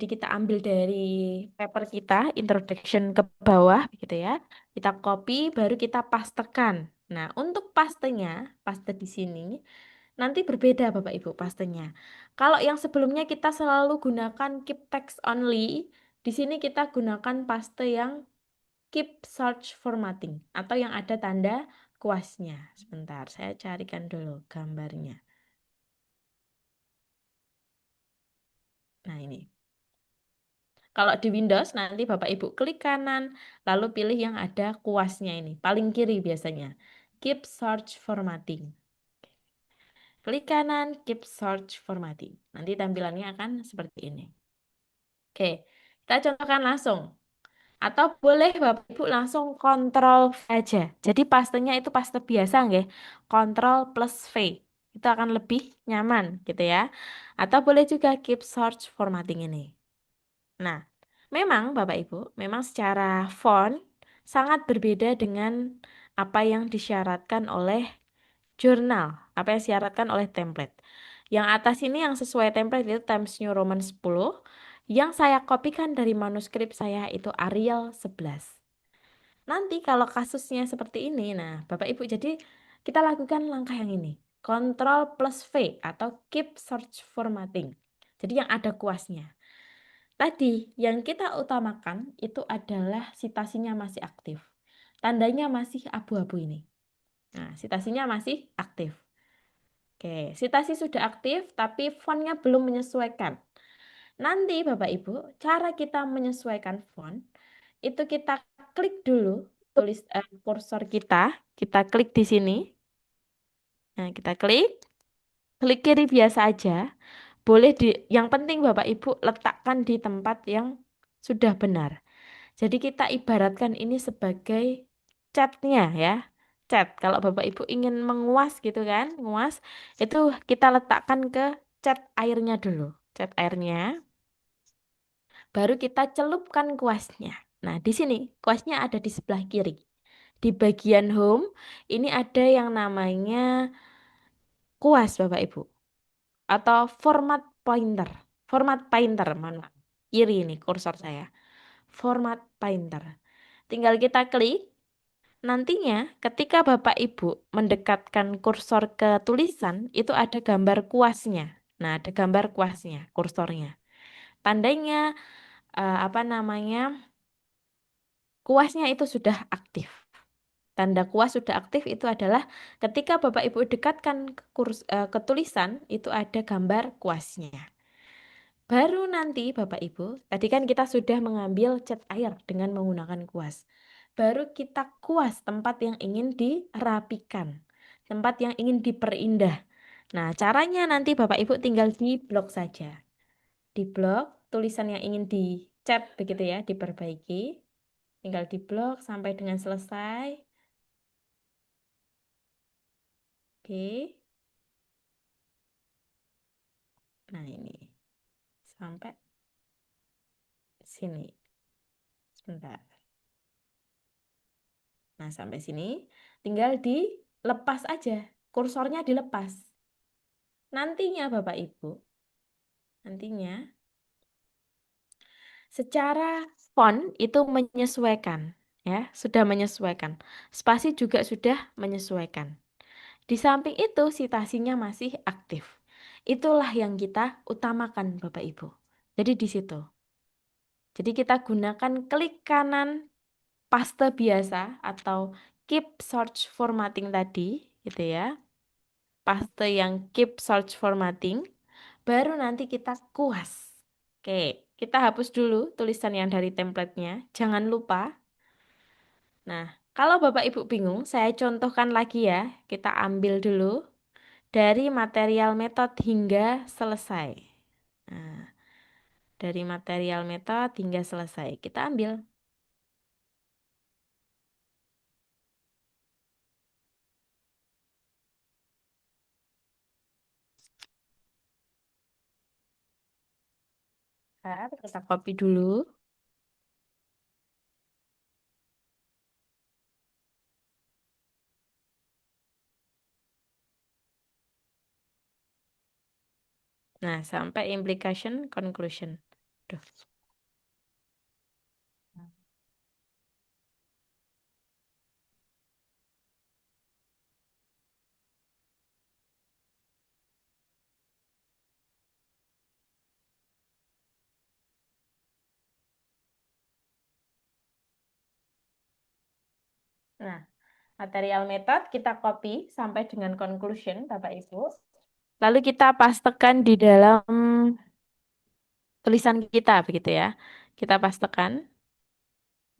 kita ambil dari paper kita, introduction ke bawah, gitu ya. Kita copy, baru kita pastekan. Nah, untuk pastenya, paste di sini, nanti berbeda Bapak Ibu pastenya. Kalau yang sebelumnya kita selalu gunakan keep text only, di sini kita gunakan paste yang keep search formatting, atau yang ada tanda kuasnya. Sebentar, saya carikan dulu gambarnya. Nah, ini. Kalau di Windows nanti Bapak Ibu klik kanan, lalu pilih yang ada kuasnya ini, paling kiri biasanya. Keep search formatting. Klik kanan, keep search formatting. Nanti tampilannya akan seperti ini. Oke, kita contohkan langsung. Atau boleh Bapak Ibu langsung Ctrl V aja. Jadi pastenya itu paste biasa nggih. Ctrl plus V. Itu akan lebih nyaman gitu ya. Atau boleh juga keep search formatting ini. Nah, memang Bapak Ibu, memang secara font sangat berbeda dengan apa yang disyaratkan oleh jurnal, apa yang disyaratkan oleh template. Yang atas ini yang sesuai template itu Times New Roman 10, yang saya kopikan dari manuskrip saya itu Arial 11. Nanti kalau kasusnya seperti ini, nah Bapak Ibu, jadi kita lakukan langkah yang ini. Ctrl plus V atau Keep Search Formatting. Jadi yang ada kuasnya. Tadi yang kita utamakan itu adalah sitasinya masih aktif. Tandanya masih abu-abu ini. Nah, sitasinya masih aktif. Oke, sitasi sudah aktif tapi fontnya belum menyesuaikan. Nanti Bapak Ibu, cara kita menyesuaikan font itu kita klik dulu kursor kita klik di sini. Nah, kita klik kiri biasa aja. Boleh yang penting Bapak Ibu letakkan di tempat yang sudah benar. Jadi kita ibaratkan ini sebagai catnya ya. cat. Kalau Bapak Ibu ingin menguas gitu kan, nguas itu kita letakkan ke cat airnya dulu. Cat airnya, baru kita celupkan kuasnya. Nah, di sini kuasnya ada di sebelah kiri. Di bagian home ini ada yang namanya kuas Bapak Ibu atau format pointer. Format painter, mohon maaf. Kiri ini kursor saya. Format painter. Tinggal kita klik. Nantinya ketika Bapak Ibu mendekatkan kursor ke tulisan, itu ada gambar kuasnya. Nah, ada gambar kuasnya, kursornya. Tandanya apa namanya? Kuasnya itu sudah aktif. Tanda kuas sudah aktif itu adalah ketika Bapak Ibu dekatkan ke tulisan, itu ada gambar kuasnya. Baru nanti Bapak Ibu, tadi kan kita sudah mengambil cat air dengan menggunakan kuas. Baru kita kuas tempat yang ingin dirapikan, tempat yang ingin diperindah. Nah, caranya nanti Bapak Ibu tinggal di blok saja. Di blok tulisan yang ingin dicat begitu ya, diperbaiki. Tinggal di blok sampai dengan selesai. Oke. Nah, ini sampai sini. Sebentar. Nah, sampai sini tinggal dilepas aja. Kursornya dilepas. Nantinya Bapak Ibu, nantinya secara font itu menyesuaikan ya, sudah menyesuaikan. Spasi juga sudah menyesuaikan. Di samping itu citasinya masih aktif. Itulah yang kita utamakan Bapak Ibu. Jadi di situ. Jadi kita gunakan klik kanan paste biasa atau keep search formatting tadi gitu ya. Paste yang keep search formatting, baru nanti kita kuas. Oke, kita hapus dulu tulisan yang dari templatenya, jangan lupa. Nah, kalau Bapak Ibu bingung, saya contohkan lagi ya. Kita ambil dulu dari material metode hingga selesai. Nah, dari material metode hingga selesai, kita ambil. Kita copy dulu. Nah, sampai implication conclusion. Duh. Nah, material method kita copy sampai dengan conclusion, Bapak Ibu. Lalu kita pastekan di dalam tulisan kita, begitu ya. Kita pastekan.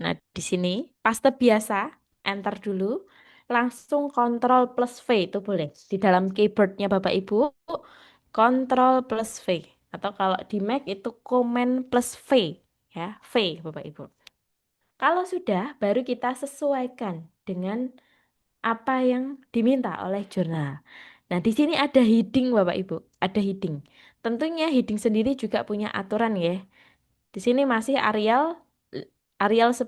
Nah, di sini paste biasa, enter dulu. Langsung Ctrl plus V itu boleh. Di dalam keyboardnya Bapak Ibu, Ctrl plus V. Atau kalau di Mac itu Command plus V. Ya, V Bapak Ibu. Kalau sudah, baru kita sesuaikan dengan apa yang diminta oleh jurnal. Nah, di sini ada heading Bapak Ibu, ada heading. Tentunya heading sendiri juga punya aturan ya. Di sini masih Arial 10.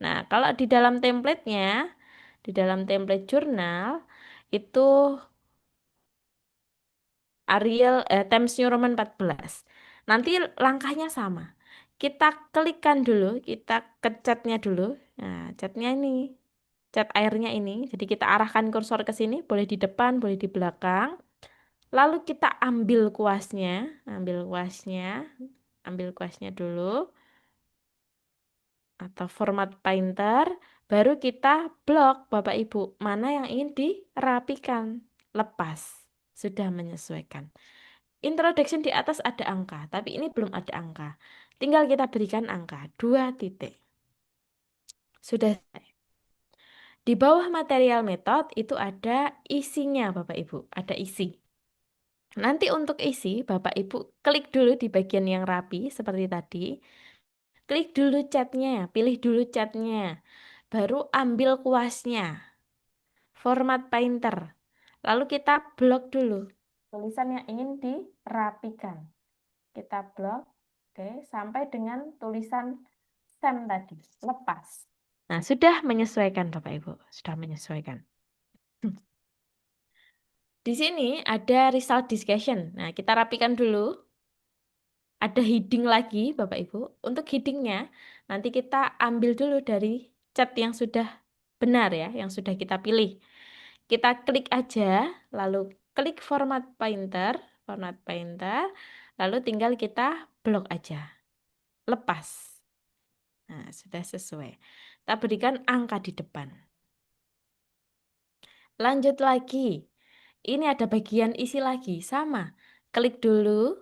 Nah, kalau di dalam template-nya, di dalam template jurnal itu Times New Roman 14. Nanti langkahnya sama. Kita klikkan dulu, kita ke catnya dulu. Nah, catnya ini, cat airnya ini. Jadi kita arahkan kursor ke sini, boleh di depan, boleh di belakang. Lalu kita ambil kuasnya, ambil kuasnya dulu atau format painter, baru kita blok Bapak Ibu, mana yang ingin dirapikan, lepas, sudah menyesuaikan. Introduction di atas ada angka, tapi ini belum ada angka. Tinggal kita berikan angka 2 titik. Sudah selesai. Di bawah material method itu ada isinya Bapak Ibu, ada isi. Nanti untuk isi, Bapak Ibu klik dulu di bagian yang rapi seperti tadi. Klik dulu catnya, pilih dulu catnya. Baru ambil kuasnya. format painter. Lalu kita blok dulu tulisan yang ingin dirapikan. Kita blok, oke, sampai dengan tulisan stem tadi, lepas. Nah, sudah menyesuaikan Bapak Ibu, sudah menyesuaikan. Di sini ada result discussion. Nah, kita rapikan dulu. Ada heading lagi, Bapak Ibu. Untuk headingnya, nanti kita ambil dulu dari cat yang sudah benar ya, yang sudah kita pilih. Kita klik aja, lalu klik format painter, lalu tinggal kita blok aja. Lepas. Nah, sudah sesuai. Kita berikan angka di depan. Lanjut lagi. Ini ada bagian isi lagi, sama. Klik dulu,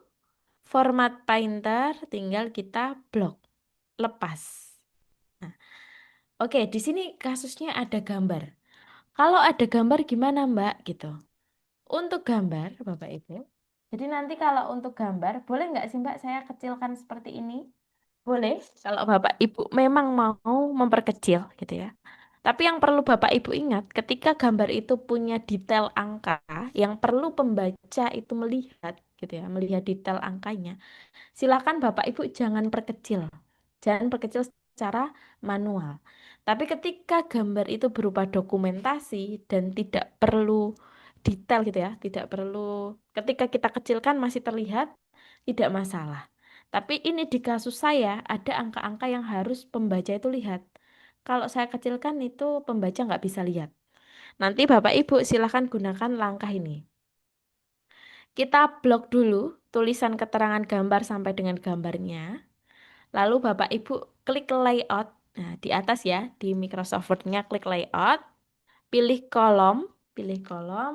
format painter, tinggal kita blok. Lepas. Nah, oke, di sini kasusnya ada gambar. Kalau ada gambar gimana, Mbak? Gitu. Untuk gambar, Bapak Ibu. Jadi nanti kalau untuk gambar, boleh nggak sih Mbak saya kecilkan seperti ini? Boleh, kalau Bapak Ibu memang mau memperkecil gitu ya. Tapi yang perlu Bapak Ibu ingat, ketika gambar itu punya detail angka, yang perlu pembaca itu melihat gitu ya, melihat detail angkanya. Silakan Bapak Ibu jangan perkecil. Jangan perkecil secara manual. Tapi ketika gambar itu berupa dokumentasi dan tidak perlu detail gitu ya, tidak perlu ketika kita kecilkan masih terlihat, tidak masalah. Tapi ini di kasus saya ada angka-angka yang harus pembaca itu lihat. Kalau saya kecilkan itu pembaca nggak bisa lihat. Nanti Bapak Ibu silahkan gunakan langkah ini. Kita blok dulu tulisan keterangan gambar sampai dengan gambarnya. Lalu Bapak Ibu klik layout. Nah, di atas ya, di Microsoft Word-nya klik layout, pilih kolom,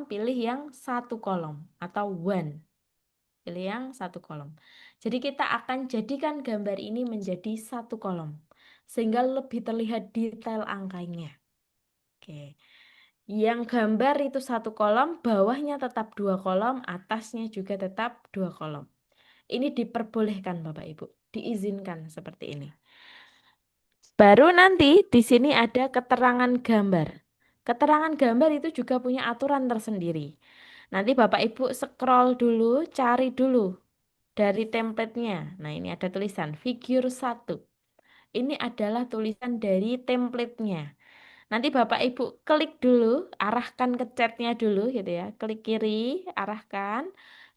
pilih yang satu kolom atau one. Pilih yang satu kolom. Jadi kita akan jadikan gambar ini menjadi satu kolom. Sehingga lebih terlihat detail angkanya. Oke. Yang gambar itu satu kolom, bawahnya tetap dua kolom, atasnya juga tetap dua kolom. Ini diperbolehkan Bapak Ibu, diizinkan seperti ini. Baru nanti di sini ada keterangan gambar. Keterangan gambar itu juga punya aturan tersendiri. Nanti Bapak Ibu scroll dulu, cari dulu dari template-nya. Nah, ini ada tulisan figure 1. Ini adalah tulisan dari template-nya. Nanti Bapak Ibu klik dulu, arahkan ke chat-nya dulu gitu ya. Klik kiri, arahkan.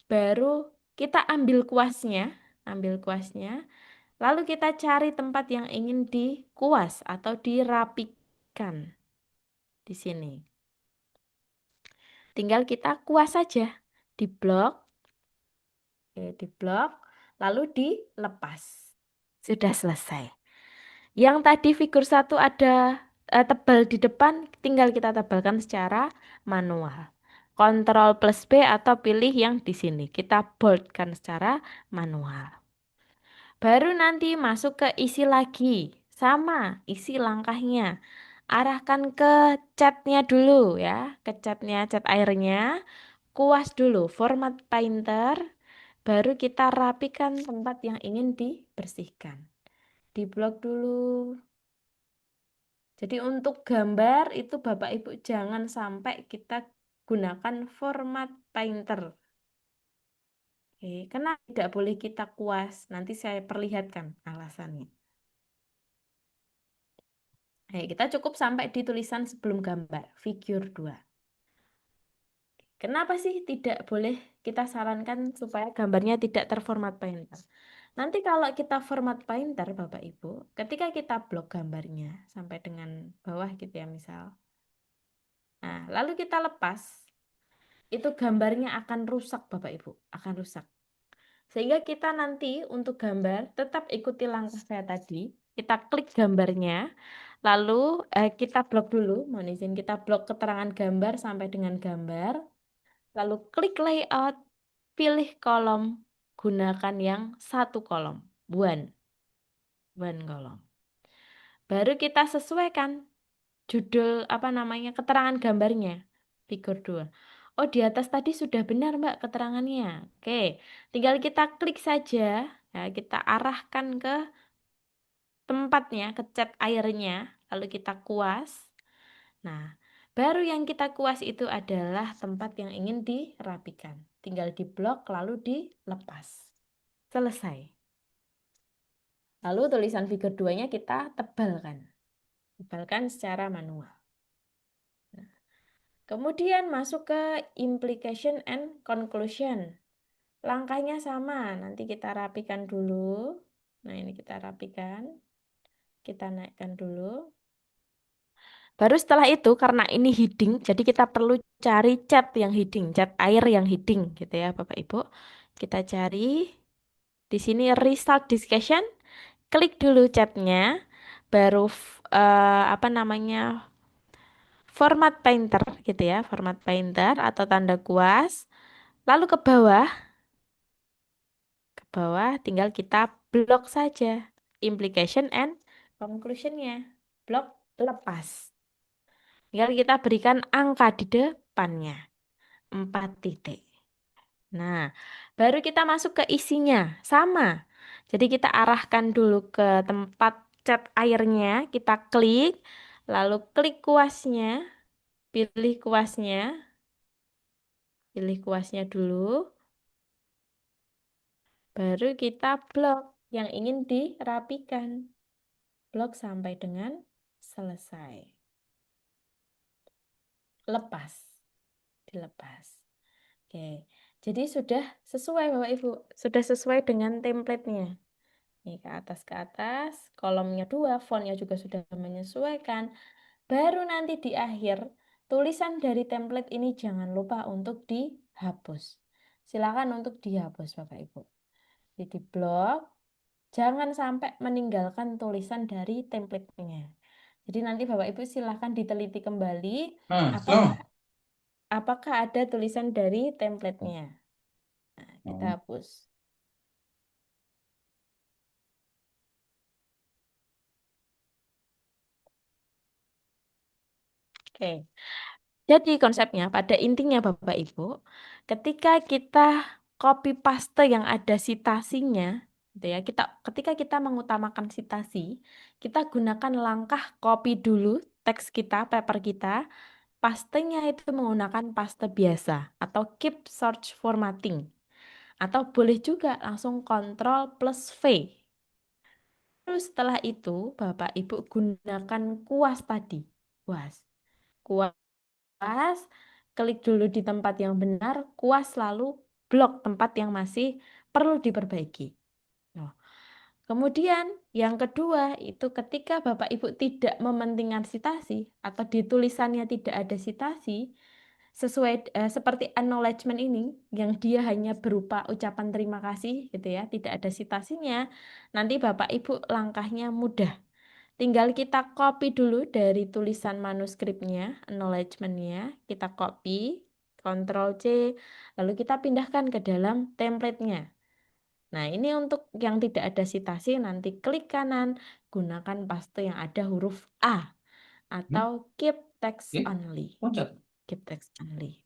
Baru kita ambil kuasnya, lalu kita cari tempat yang ingin dikuas atau dirapikan di sini. Tinggal kita kuas saja, diblok, lalu dilepas. Sudah selesai. Yang tadi figur 1 ada tebal di depan, tinggal kita tebalkan secara manual. Ctrl plus B atau pilih yang di sini. Kita boldkan secara manual. Baru nanti masuk ke isi lagi. Sama, isi langkahnya. Arahkan ke catnya dulu ya. Ke catnya, cat airnya. Kuas dulu, format painter. Baru kita rapikan tempat yang ingin dibersihkan. Diblok dulu. Jadi untuk gambar itu Bapak Ibu jangan sampai kita gunakan format painter. Oke, karena tidak boleh kita kuas. Nanti saya perlihatkan alasannya. Kita cukup sampai di tulisan sebelum gambar, figure 2. Kenapa sih tidak boleh kita sarankan supaya gambarnya tidak terformat painter? Nanti kalau kita format painter, Bapak Ibu, ketika kita blok gambarnya sampai dengan bawah gitu ya misal. Nah, lalu kita lepas, itu gambarnya akan rusak Bapak Ibu, akan rusak. Sehingga kita nanti untuk gambar tetap ikuti langkah saya tadi. Kita klik gambarnya, lalu kita blok dulu, mohon izin kita blok keterangan gambar sampai dengan gambar. Lalu klik layout, pilih kolom, gunakan yang satu kolom, one kolom. Baru kita sesuaikan judul keterangan gambarnya, figur 2. Oh, di atas tadi sudah benar Mbak keterangannya. Oke, tinggal kita klik saja, ya, kita arahkan ke tempatnya, ke cat airnya, lalu kita kuas. Nah, Baru yang kita kuas itu adalah tempat yang ingin dirapikan. Tinggal diblok lalu dilepas. Selesai. Lalu tulisan figur 2-nya kita tebalkan. Tebalkan secara manual. Nah, kemudian masuk ke implication and conclusion. Langkahnya sama, nanti kita rapikan dulu. Nah, ini kita rapikan. Kita naikkan dulu. Baru setelah itu, karena ini heading, jadi kita perlu cari chat yang heading, chat air yang heading, gitu ya, Bapak Ibu. Kita cari di sini result discussion, klik dulu chatnya, baru apa namanya format painter, gitu ya, format painter atau tanda kuas. Lalu ke bawah tinggal kita blok saja implication and conclusion-nya, blok lepas. Tinggal kita berikan angka di depannya, 4 titik. Nah, baru kita masuk ke isinya, sama. Jadi kita arahkan dulu ke tempat cat airnya, kita klik, lalu klik kuasnya, pilih kuasnya, pilih kuasnya dulu, baru kita blok yang ingin dirapikan. Blok sampai dengan selesai. Lepas, dilepas. Oke, jadi sudah sesuai Bapak Ibu, sudah sesuai dengan template-nya. Ini ke atas, kolomnya 2, fontnya juga sudah menyesuaikan. Baru nanti di akhir, tulisan dari template ini jangan lupa untuk dihapus. Silakan untuk dihapus Bapak Ibu. Jadi blok, jangan sampai meninggalkan tulisan dari template-nya. Jadi nanti Bapak Ibu silakan diteliti kembali apakah ada tulisan dari template-nya. Nah, kita hapus. Oke. Jadi konsepnya pada intinya Bapak Ibu, ketika kita copy paste yang ada sitasinya, gitu ya, ketika kita mengutamakan sitasi, kita gunakan langkah copy dulu teks kita, paper kita, pastenya itu menggunakan paste biasa atau keep search formatting. Atau boleh juga langsung Ctrl plus V. Terus setelah itu Bapak Ibu gunakan kuas tadi. Kuas, klik dulu di tempat yang benar, kuas lalu blok tempat yang masih perlu diperbaiki. Nah, kemudian yang kedua itu ketika Bapak Ibu tidak mementingkan sitasi atau di tulisannya tidak ada sitasi, sesuai seperti acknowledgement ini yang dia hanya berupa ucapan terima kasih gitu ya, tidak ada sitasinya, nanti Bapak Ibu langkahnya mudah. Tinggal kita copy dulu dari tulisan manuskripnya, acknowledgement-nya, kita copy, Ctrl C, lalu kita pindahkan ke dalam template-nya. Nah, ini untuk yang tidak ada sitasi, nanti klik kanan, gunakan paste yang ada huruf A, atau keep text only. Keep text only.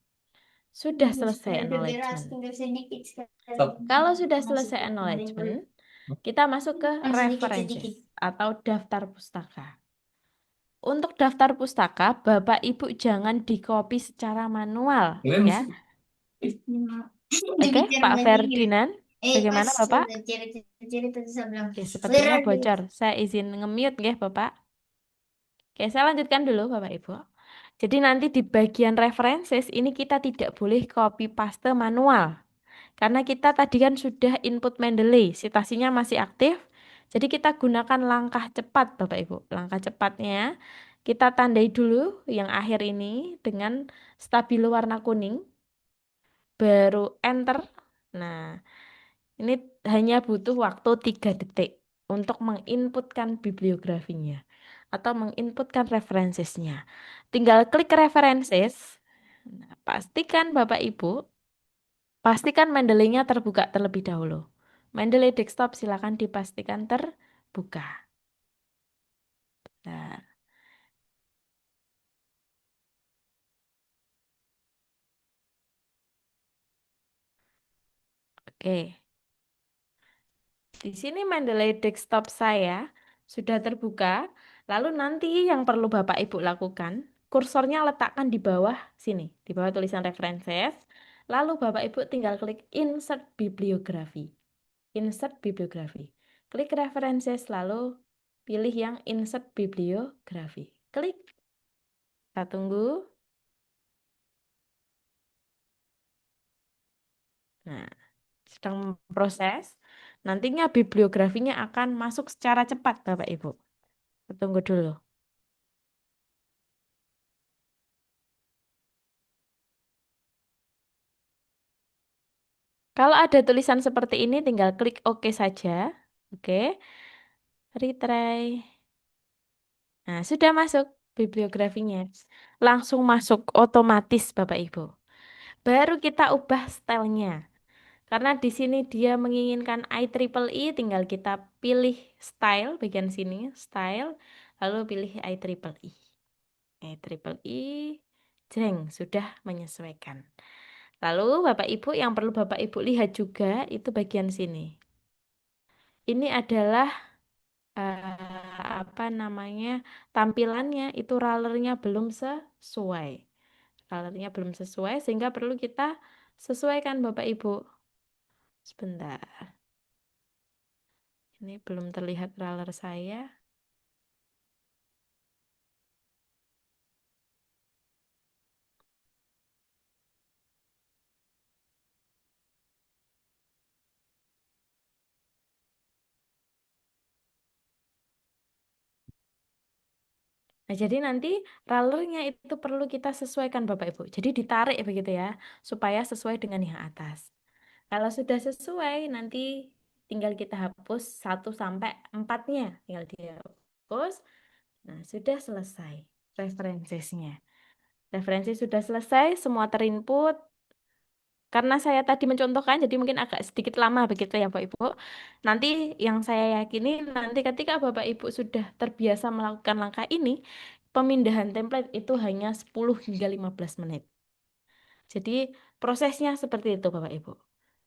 Sudah selesai acknowledgement. Kalau sudah selesai acknowledgement, kita masuk ke references atau daftar pustaka. Untuk daftar pustaka, Bapak Ibu jangan di-copy secara manual, ya. Oke, Pak Ferdinand, bagaimana Bapak? Oke, sepertinya bocor. Saya izin nge-mute ya, Bapak. Oke, saya lanjutkan dulu, Bapak Ibu. Jadi nanti di bagian references ini kita tidak boleh copy paste manual. Karena kita tadi kan sudah input Mendeley, sitasinya masih aktif. Jadi kita gunakan langkah cepat, Bapak Ibu. Langkah cepatnya kita tandai dulu yang akhir ini dengan stabilo warna kuning. Baru enter. Nah, ini hanya butuh waktu 3 detik untuk menginputkan bibliografinya atau menginputkan referensinya. Tinggal klik references. Nah, pastikan Mendeley-nya terbuka terlebih dahulu. Mendeley desktop silakan dipastikan terbuka. Nah, oke. Di sini Mendeley desktop saya sudah terbuka. Lalu nanti yang perlu Bapak Ibu lakukan, kursornya letakkan di bawah sini, di bawah tulisan references. Lalu Bapak Ibu tinggal klik insert bibliografi. Insert bibliografi. Klik references lalu pilih yang insert bibliografi. Klik. Kita tunggu. Nah, sedang proses. Nantinya bibliografinya akan masuk secara cepat, Bapak Ibu. Tunggu dulu. Kalau ada tulisan seperti ini, tinggal klik OK saja. Oke, retry. Nah, sudah masuk bibliografinya. Langsung masuk otomatis, Bapak Ibu. Baru kita ubah stylenya. Karena di sini dia menginginkan IEEE, tinggal kita pilih style, bagian sini, style, lalu pilih IEEE. IEEE, jeng, sudah menyesuaikan. Lalu Bapak Ibu, yang perlu Bapak Ibu lihat juga, itu bagian sini. Ini adalah apa namanya, tampilannya, itu rollernya belum sesuai. Rollernya belum sesuai, sehingga perlu kita sesuaikan Bapak Ibu. Sebentar. Ini belum terlihat roller saya. Nah, jadi nanti rollernya itu perlu kita sesuaikan Bapak Ibu. Jadi ditarik begitu ya, supaya sesuai dengan yang atas. Kalau sudah sesuai, nanti tinggal kita hapus 1 sampai 4-nya. Tinggal dihapus. Nah, sudah selesai referensinya. Referensi sudah selesai, semua terinput. Karena saya tadi mencontohkan, jadi mungkin agak sedikit lama begitu ya Bapak Ibu. Nanti yang saya yakini, nanti ketika Bapak Ibu sudah terbiasa melakukan langkah ini, pemindahan template itu hanya 10 hingga 15 menit. Jadi prosesnya seperti itu Bapak Ibu.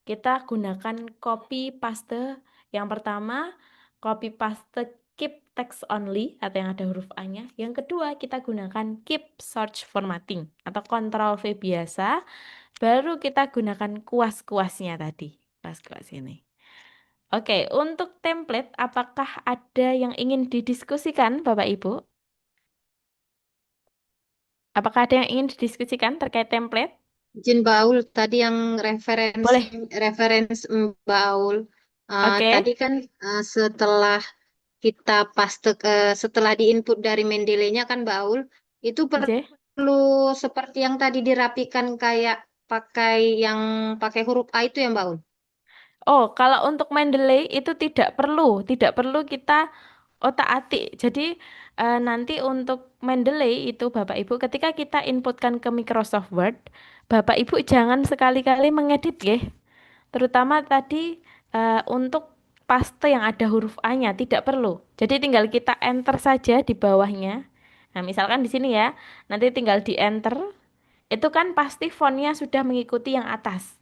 Kita gunakan copy paste. Yang pertama, copy paste keep text only atau yang ada huruf A-nya. Yang kedua, kita gunakan keep search formatting atau Ctrl V biasa. Baru kita gunakan kuas-kuasnya tadi. Kuas-kuas ini. Oke, untuk template, apakah ada yang ingin didiskusikan Bapak Ibu? Apakah ada yang ingin didiskusikan terkait template? Izin Baul, tadi yang referensi Boleh. referensi Baul. Oke, Tadi kan setelah kita paste setelah diinput dari Mendeley-nya kan Baul, itu Oke. perlu seperti yang tadi dirapikan kayak pakai huruf A itu yang Baul. Oh, kalau untuk Mendeley itu tidak perlu kita otak-atik. Jadi nanti untuk Mendeley itu Bapak Ibu ketika kita inputkan ke Microsoft Word, Bapak Ibu jangan sekali-kali mengedit ya. Terutama tadi untuk paste yang ada huruf A-nya tidak perlu. Jadi tinggal kita enter saja di bawahnya. Nah, misalkan di sini ya, nanti tinggal di enter. Itu kan pasti fontnya sudah mengikuti yang atas.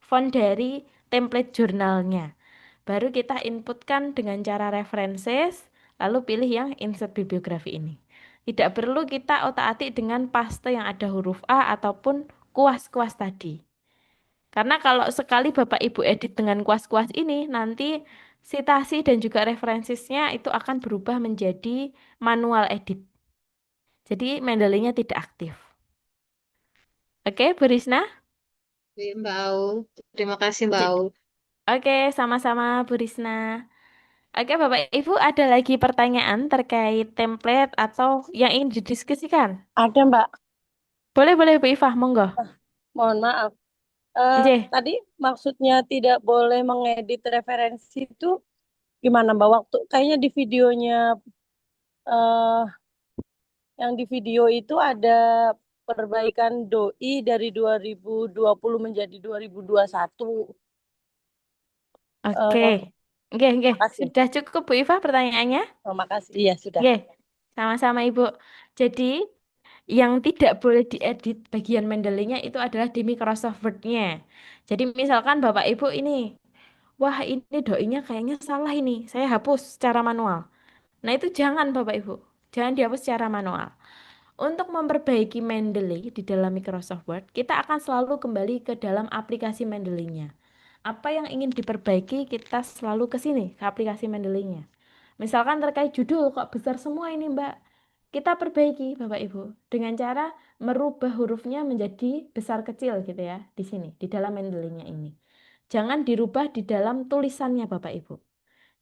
Font dari template jurnalnya. Baru kita inputkan dengan cara references, lalu pilih yang insert bibliografi ini. Tidak perlu kita otak-atik dengan paste yang ada huruf A ataupun kuas-kuas tadi. Karena kalau sekali Bapak Ibu edit dengan kuas-kuas ini, nanti citasi dan juga referensinya itu akan berubah menjadi manual edit. Jadi Mendeley-nya tidak aktif. Oke, Bu Risna? Oke, Baul. Terima kasih J- Baul. Oke, sama-sama Bu Risna. Oke, Bapak Ibu, ada lagi pertanyaan terkait template atau yang ingin didiskusikan? Ada Mbak, Boleh, boleh Bu Ifah, monggo. mohon maaf. Nggih. Tadi maksudnya tidak boleh mengedit referensi itu gimana Mbak? Waktu kayaknya di videonya eh yang di video itu ada perbaikan doi dari 2020 menjadi 2021. Oke. Eh, Nggih, nggih. makasih. Sudah cukup Bu Ifah pertanyaannya? Oh, makasih. Iya, sudah. Nggih. Sama-sama Ibu. Jadi, yang tidak boleh diedit bagian Mendeley-nya itu adalah di Microsoft Word-nya. Jadi misalkan Bapak Ibu ini, wah ini doinya kayaknya salah ini, saya hapus secara manual. Nah itu jangan Bapak Ibu, jangan dihapus secara manual. Untuk memperbaiki Mendeley di dalam Microsoft Word, kita akan selalu kembali ke dalam aplikasi Mendeley-nya. Apa yang ingin diperbaiki, kita selalu ke sini, ke aplikasi Mendeley-nya. Misalkan terkait judul, kok besar semua ini, Mbak? Kita perbaiki, Bapak Ibu, dengan cara merubah hurufnya menjadi besar kecil gitu ya, di sini, di dalam Mendeley-nya ini. Jangan dirubah di dalam tulisannya, Bapak Ibu.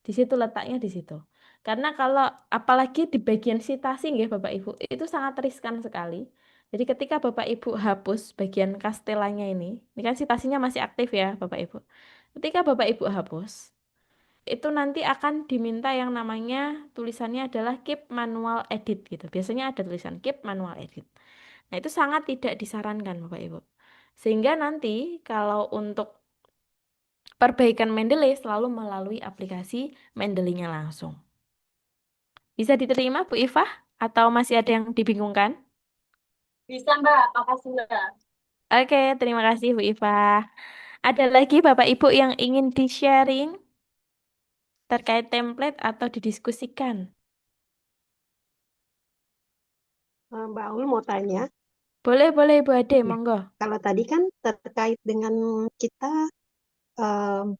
Di situ letaknya di situ. Karena kalau apalagi di bagian sitasi nggih Bapak Ibu, itu sangat riskan sekali. Jadi ketika Bapak Ibu hapus bagian kastelanya ini kan sitasinya masih aktif ya Bapak Ibu. Ketika Bapak Ibu hapus, itu nanti akan diminta yang namanya tulisannya adalah keep manual edit gitu. Biasanya ada tulisan keep manual edit. Nah, itu sangat tidak disarankan Bapak Ibu. Sehingga nanti kalau untuk perbaikan Mendeley selalu melalui aplikasi Mendeley-nya langsung. Bisa diterima Bu Ifah atau masih ada yang dibingungkan? Bisa Mbak, makasih Mbak. Oke, terima kasih Bu Ifah. Ada lagi Bapak Ibu yang ingin di-sharing terkait template atau didiskusikan? Mbak Aul mau tanya, Boleh Ibu Ade, ya, monggo. kalau tadi kan terkait dengan kita em,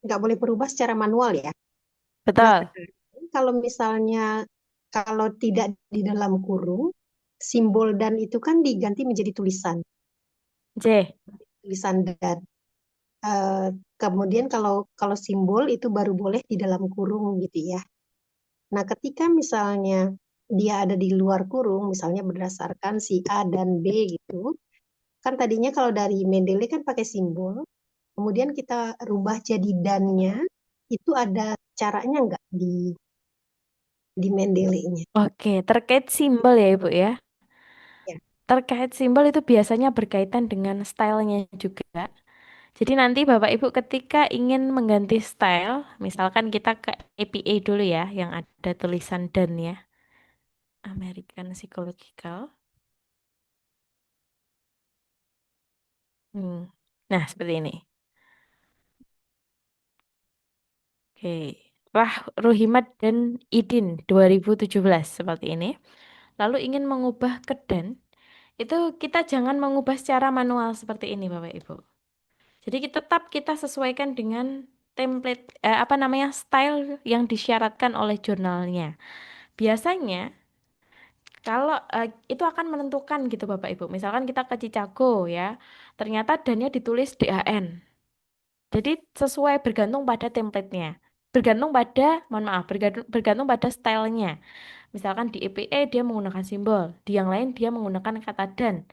nggak boleh berubah secara manual ya. Nah, Betul. sekarang kalau misalnya kalau tidak di dalam kurung, simbol dan itu kan diganti menjadi tulisan, J. tulisan dan. Eh, Kemudian kalau kalau simbol itu baru boleh di dalam kurung gitu ya. Nah, ketika misalnya dia ada di luar kurung, misalnya berdasarkan si A dan B gitu, kan tadinya kalau dari Mendeley kan pakai simbol, kemudian kita rubah jadi dannya, itu ada caranya nggak di Mendeley-nya? Oke, terkait simbol ya Ibu ya. Ya. Terkait simbol itu biasanya berkaitan dengan stylenya juga. Jadi nanti Bapak Ibu ketika ingin mengganti style, misalkan kita ke APA dulu ya, yang ada tulisan dan ya, American Psychological. Hmm. Nah, seperti ini. Oke. Ruhimat dan Idin 2017 seperti ini. Lalu ingin mengubah ke dan, itu kita jangan mengubah secara manual seperti ini Bapak Ibu. Jadi kita sesuaikan dengan template apa namanya style yang disyaratkan oleh jurnalnya. Biasanya kalau itu akan menentukan gitu Bapak Ibu. Misalkan kita ke Cicago ya, ternyata dannya ditulis DAN. Jadi sesuai bergantung pada template-nya. Bergantung pada, mohon maaf, bergantung pada stylenya. Misalkan di EPE dia menggunakan simbol, di yang lain dia menggunakan kata dan.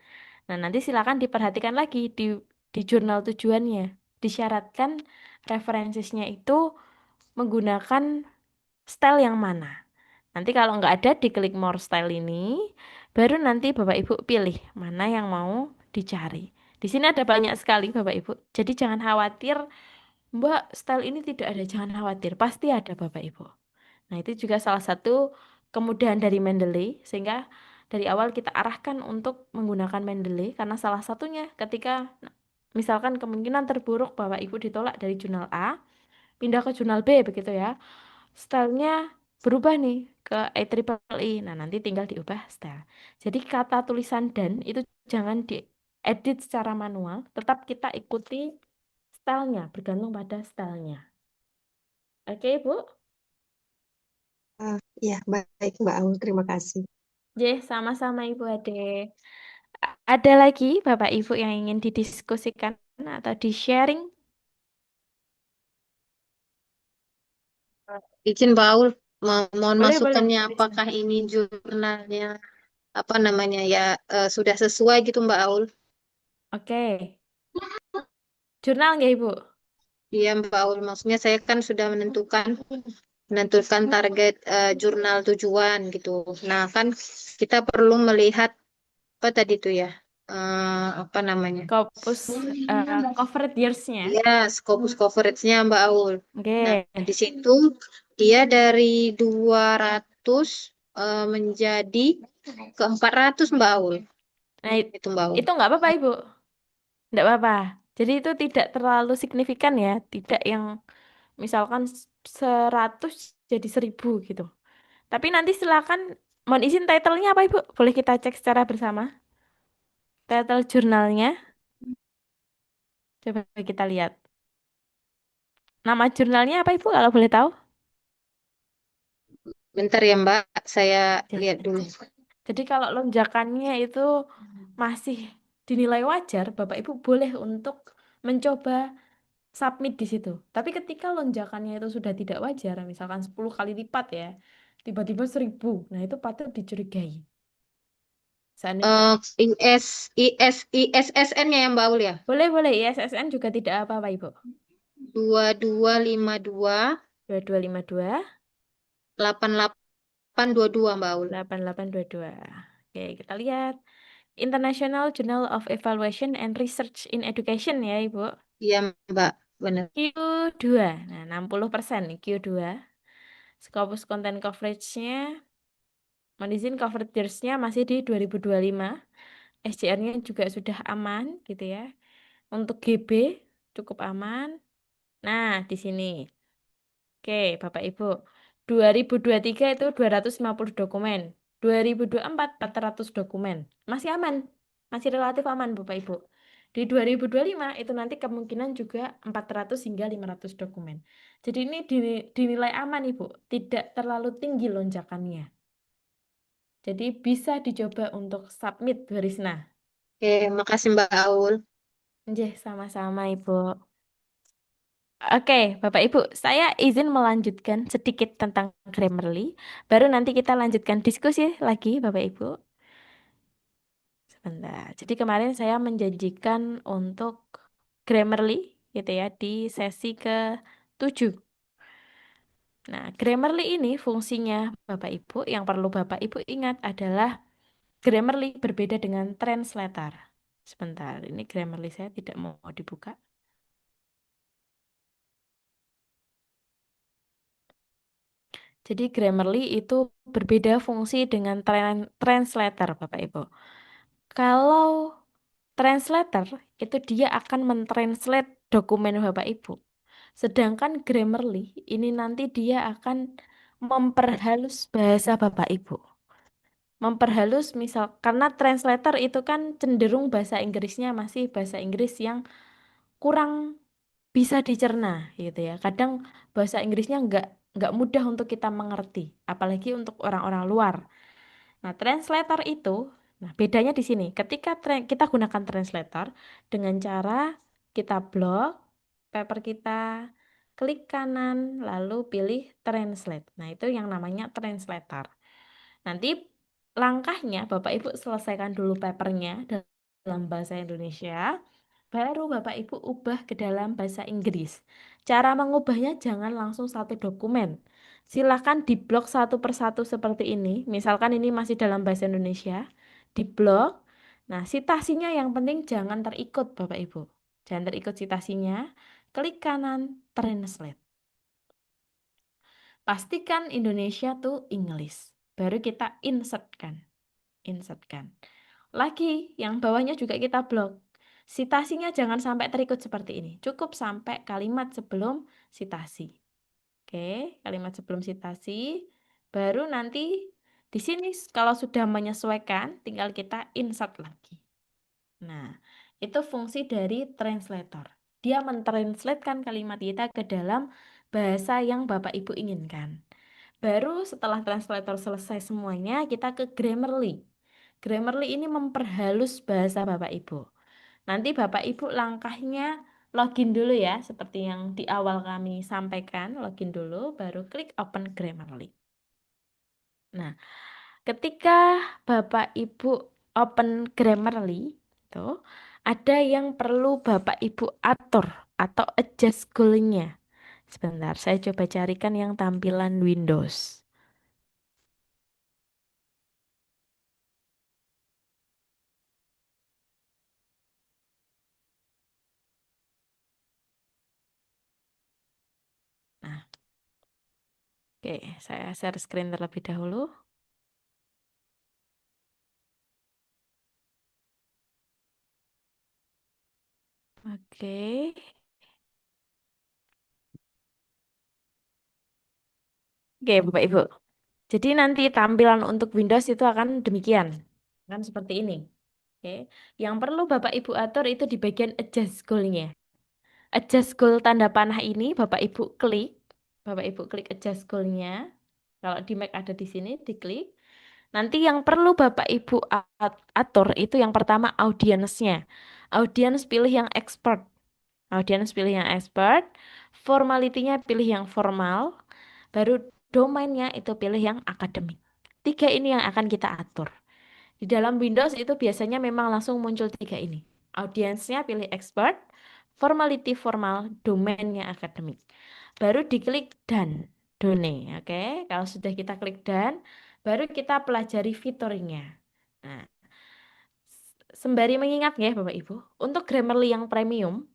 Nah, nanti silakan diperhatikan lagi di jurnal tujuannya. Disyaratkan referensinya itu menggunakan style yang mana. Nanti kalau nggak ada, diklik more style ini, baru nanti Bapak Ibu pilih mana yang mau dicari. Di sini ada banyak sekali Bapak Ibu. Jadi jangan khawatir, Mbak, style ini tidak ada. Jangan khawatir, pasti ada Bapak Ibu. Nah, itu juga salah satu kemudahan dari Mendeley, sehingga dari awal kita arahkan untuk menggunakan Mendeley, karena salah satunya ketika misalkan kemungkinan terburuk Bapak Ibu ditolak dari jurnal A, pindah ke jurnal B begitu ya. Stylenya berubah nih ke IEEE. Nah, nanti tinggal diubah style. Jadi kata tulisan dan itu jangan diedit secara manual, tetap kita ikuti stylenya, bergantung pada stylenya. Oke, Bu? Ya, baik Mbak Aul, terima kasih. Sama-sama Ibu Ade. Ada lagi Bapak Ibu yang ingin didiskusikan atau di-sharing? Izin Paul, mohon Boleh. masukannya Bisa. apakah ini jurnalnya apa namanya ya sudah sesuai gitu Mbak Aul? Oke. Jurnal nggak Ibu? Iya Mbak Aul, maksudnya saya kan sudah menentukan target jurnal tujuan gitu. Nah kan kita perlu melihat apa tadi tuh ya apa namanya? Scopus covered years-nya. Ya, Scopus coverage-nya Mbak Aul. Nah, Oke. di situ dia dari 200 menjadi ke 400 Mbak Aul. Nah, Itu Mbak Aul. itu nggak apa-apa Ibu. Nggak apa-apa. Jadi itu tidak terlalu signifikan ya. Tidak yang misalkan 100 jadi 1000 gitu. Tapi nanti silakan Mohon izin title-nya apa Ibu? Boleh kita cek secara bersama. Title jurnalnya, coba kita lihat. Nama jurnalnya apa Ibu kalau boleh tahu? Bentar ya Mbak, saya Oke. lihat dulu. Jadi kalau lonjakannya itu masih dinilai wajar, Bapak Ibu boleh untuk mencoba submit di situ. Tapi ketika lonjakannya itu sudah tidak wajar, misalkan 10 kali lipat ya, tiba-tiba 1000, nah itu patut dicurigai. Seandainya, ISSN-nya ya Mbak Aul ya? boleh, ISSN juga tidak apa-apa Ibu. 2252 2252 8822 Mbak Aul. 8822. Oke, kita lihat. International Journal of Evaluation and Research in Education ya Ibu. Iya Mbak, benar. Q2. Nah, 60% nih Q2. Scopus content coverage-nya, mohon izin coverage years-nya masih di 2025. SCR-nya juga sudah aman gitu ya. Untuk GB cukup aman. Nah, di sini. Oke, Bapak Ibu. 2023 itu 250 dokumen. 2024 400 dokumen. Masih aman. Masih relatif aman Bapak Ibu. Di 2025 itu nanti kemungkinan juga 400 hingga 500 dokumen. Jadi ini dinilai aman Ibu. Tidak terlalu tinggi lonjakannya. Jadi bisa dicoba untuk submit Bu Risna. Oke, makasih Mbak Aul. Nggih, sama-sama Ibu. Oke, Bapak Ibu, saya izin melanjutkan sedikit tentang Grammarly. Baru nanti kita lanjutkan diskusi lagi, Bapak Ibu. Sebentar. Jadi kemarin saya menjanjikan untuk Grammarly, gitu ya, di sesi ke-7. Nah, Grammarly ini fungsinya Bapak Ibu, yang perlu Bapak Ibu ingat adalah Grammarly berbeda dengan translator. Sebentar, ini Grammarly saya tidak mau dibuka. Jadi Grammarly itu berbeda fungsi dengan translator, Bapak Ibu. Kalau translator itu dia akan mentranslate dokumen Bapak Ibu. Sedangkan Grammarly ini nanti dia akan memperhalus bahasa Bapak Ibu. Memperhalus misal karena translator itu kan cenderung bahasa Inggrisnya masih bahasa Inggris yang kurang bisa dicerna gitu ya. Kadang bahasa Inggrisnya nggak mudah untuk kita mengerti, apalagi untuk orang-orang luar. Nah, translator itu, nah bedanya di sini. Ketika kita gunakan translator dengan cara kita blok paper kita, klik kanan, lalu pilih translate. Nah, itu yang namanya translator. Nanti langkahnya Bapak Ibu selesaikan dulu papernya dalam bahasa Indonesia, baru Bapak Ibu ubah ke dalam bahasa Inggris. Cara mengubahnya jangan langsung satu dokumen. Silakan diblok satu persatu seperti ini. Misalkan ini masih dalam bahasa Indonesia, diblok. Nah, citasinya yang penting jangan terikut Bapak Ibu. Jangan terikut citasinya. Klik kanan, translate. Pastikan Indonesia tuh English. Baru kita insertkan. Insertkan. Lagi, yang bawahnya juga kita blok. Sitasinya jangan sampai terikut seperti ini. Cukup sampai kalimat sebelum sitasi. Oke, kalimat sebelum sitasi. Baru nanti di sini kalau sudah menyesuaikan, tinggal kita insert lagi. Nah, itu fungsi dari translator. Dia mentranslatekan kalimat kita ke dalam bahasa yang Bapak Ibu inginkan. Baru setelah translator selesai semuanya, kita ke Grammarly. Grammarly ini memperhalus bahasa Bapak Ibu. Nanti Bapak Ibu langkahnya login dulu ya, seperti yang di awal kami sampaikan, login dulu, baru klik open Grammarly. Nah, ketika Bapak Ibu open Grammarly, itu ada yang perlu Bapak Ibu atur atau adjust goalnya. Sebentar, saya coba carikan yang tampilan Windows. Nah, oke, saya share screen terlebih dahulu. Oke. Oke, Bapak Ibu. Jadi nanti tampilan untuk Windows itu akan demikian. Kan seperti ini. Oke. Yang perlu Bapak Ibu atur itu di bagian adjust goal-nya. Adjust goal tanda panah ini Bapak Ibu klik. Bapak Ibu klik adjust goal-nya. Kalau di Mac ada di sini, diklik. Nanti yang perlu Bapak Ibu atur itu yang pertama audience-nya. Audience pilih yang expert. Audience pilih yang expert. Formality-nya pilih yang formal. Baru domainnya itu pilih yang akademik. 3 ini yang akan kita atur. Di dalam Windows itu biasanya memang langsung muncul 3 ini. Audiensnya pilih expert, formality formal, domainnya akademik. Baru diklik done. Done, oke. Kalau sudah kita klik done, baru kita pelajari fiturnya. Nah, sembari mengingat ya Bapak Ibu, untuk Grammarly yang premium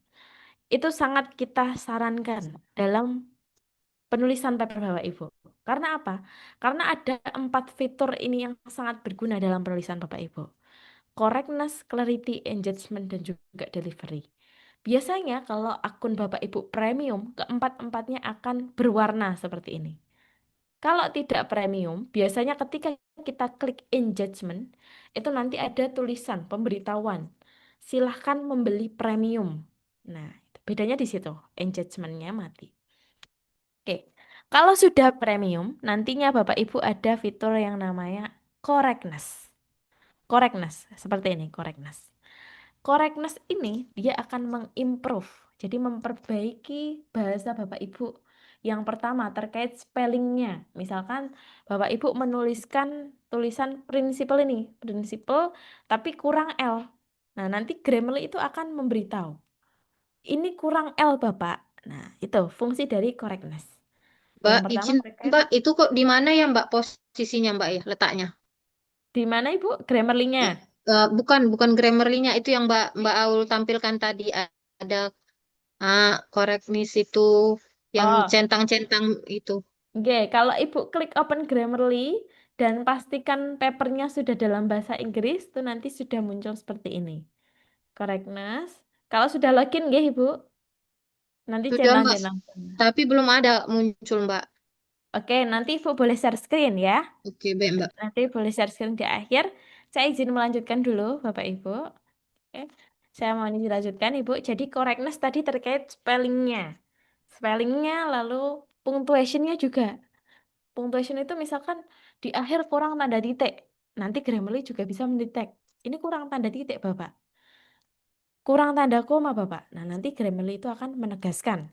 itu sangat kita sarankan dalam penulisan paper Bapak Ibu. Karena apa? Karena ada 4 fitur ini yang sangat berguna dalam penulisan Bapak Ibu. Correctness, clarity, engagement, dan juga delivery. Biasanya kalau akun Bapak Ibu premium, keempat-empatnya akan berwarna seperti ini. Kalau tidak premium, biasanya ketika kita klik engagement, itu nanti ada tulisan pemberitahuan. Silahkan membeli premium. Nah, bedanya di situ. Engagementnya mati. Oke, kalau sudah premium, nantinya Bapak Ibu ada fitur yang namanya correctness. Correctness, seperti ini, correctness. Correctness ini dia akan mengimprove, jadi memperbaiki bahasa Bapak Ibu. Yang pertama terkait spellingnya. Misalkan Bapak Ibu menuliskan tulisan prinsipal ini, prinsipal tapi kurang L. Nah, nanti Grammarly itu akan memberitahu. Ini kurang L, Bapak. Nah, itu fungsi dari correctness. Mbak, Yang pertama izin terkait Mbak, itu kok di mana ya Mbak posisinya Mbak ya letaknya? di mana Ibu Grammarly-nya? Bukan Grammarly-nya itu yang Mbak Aul tampilkan tadi ada correctness itu yang Oh, centang-centang itu. oke, kalau Ibu klik Open Grammarly dan pastikan papernya sudah dalam bahasa Inggris, itu nanti sudah muncul seperti ini. Correctness. Kalau sudah login, nggih, Ibu, nanti Sudah Mbak, centang-centang. tapi belum ada muncul Mbak. Oke, nanti Ibu boleh share screen ya. Oke, baik Mbak. Nanti boleh share screen di akhir. Saya izin melanjutkan dulu, Bapak Ibu. Oke, saya mau dilanjutkan, Ibu. Jadi correctness tadi terkait spellingnya. Spellingnya, lalu punctuation-nya juga. Punctuation itu misalkan di akhir kurang tanda titik. Nanti Grammarly juga bisa mendetek. Ini kurang tanda titik, Bapak. Kurang tanda koma, Bapak. Nah, nanti Grammarly itu akan menegaskan.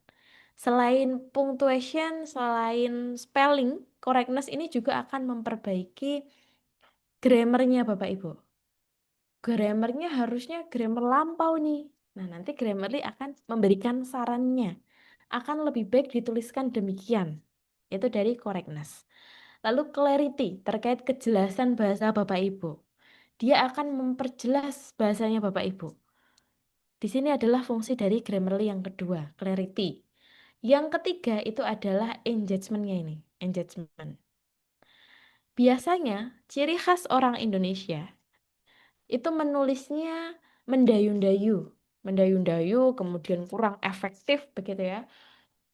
Selain punctuation, selain spelling, correctness ini juga akan memperbaiki grammarnya, Bapak Ibu. Grammarnya harusnya grammar lampau nih. Nah, nanti Grammarly akan memberikan sarannya. Akan lebih baik dituliskan demikian. Itu dari correctness. Lalu clarity terkait kejelasan bahasa Bapak Ibu. Dia akan memperjelas bahasanya Bapak Ibu. Di sini adalah fungsi dari Grammarly yang kedua, clarity. Yang ketiga itu adalah engagement-nya ini, engagement. Biasanya ciri khas orang Indonesia itu menulisnya mendayu-dayu, mendayu-dayu, kemudian kurang efektif begitu ya.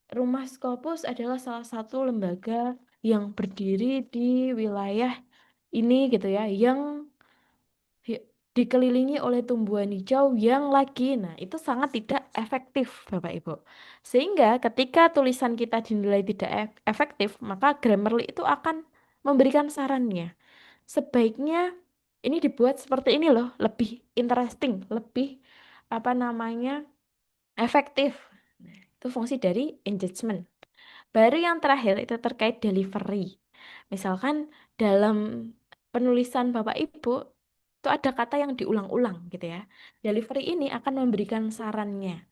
Rumah Scopus adalah salah satu lembaga yang berdiri di wilayah ini gitu ya, yang dikelilingi oleh tumbuhan hijau yang lagi, nah itu sangat tidak efektif Bapak Ibu. Sehingga ketika tulisan kita dinilai tidak efektif, maka Grammarly itu akan memberikan sarannya. Sebaiknya ini dibuat seperti ini loh, lebih interesting, lebih apa namanya efektif. Nah, itu fungsi dari engagement. Baru yang terakhir itu terkait delivery. Misalkan dalam penulisan Bapak Ibu itu ada kata yang diulang-ulang gitu ya. Delivery ini akan memberikan sarannya.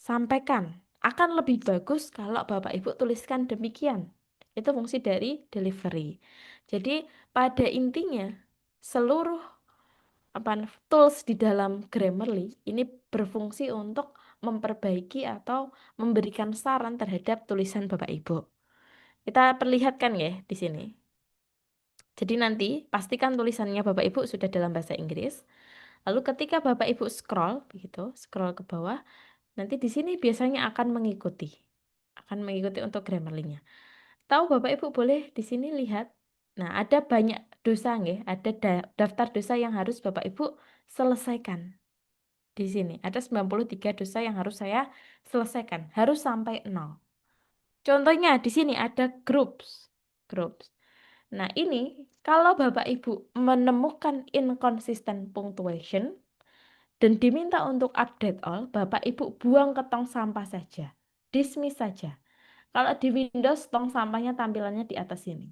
Sampaikan. Akan lebih bagus kalau Bapak Ibu tuliskan demikian. Itu fungsi dari delivery. Jadi pada intinya seluruh tools di dalam Grammarly ini berfungsi untuk memperbaiki atau memberikan saran terhadap tulisan Bapak Ibu. Kita perlihatkan ya di sini. Jadi nanti pastikan tulisannya Bapak Ibu sudah dalam bahasa Inggris. Lalu ketika Bapak Ibu scroll begitu, scroll ke bawah, nanti di sini biasanya akan mengikuti untuk Grammarly-nya. Tahu Bapak Ibu boleh di sini lihat. Nah, ada banyak dosa nggih, ada daftar dosa yang harus Bapak Ibu selesaikan. Di sini ada 93 dosa yang harus saya selesaikan, harus sampai 0. Contohnya di sini ada groups. Groups. Nah, ini kalau Bapak Ibu menemukan inconsistent punctuation dan diminta untuk update all, Bapak Ibu buang ke tong sampah saja. Dismiss saja. Kalau di Windows, tong sampahnya tampilannya di atas sini.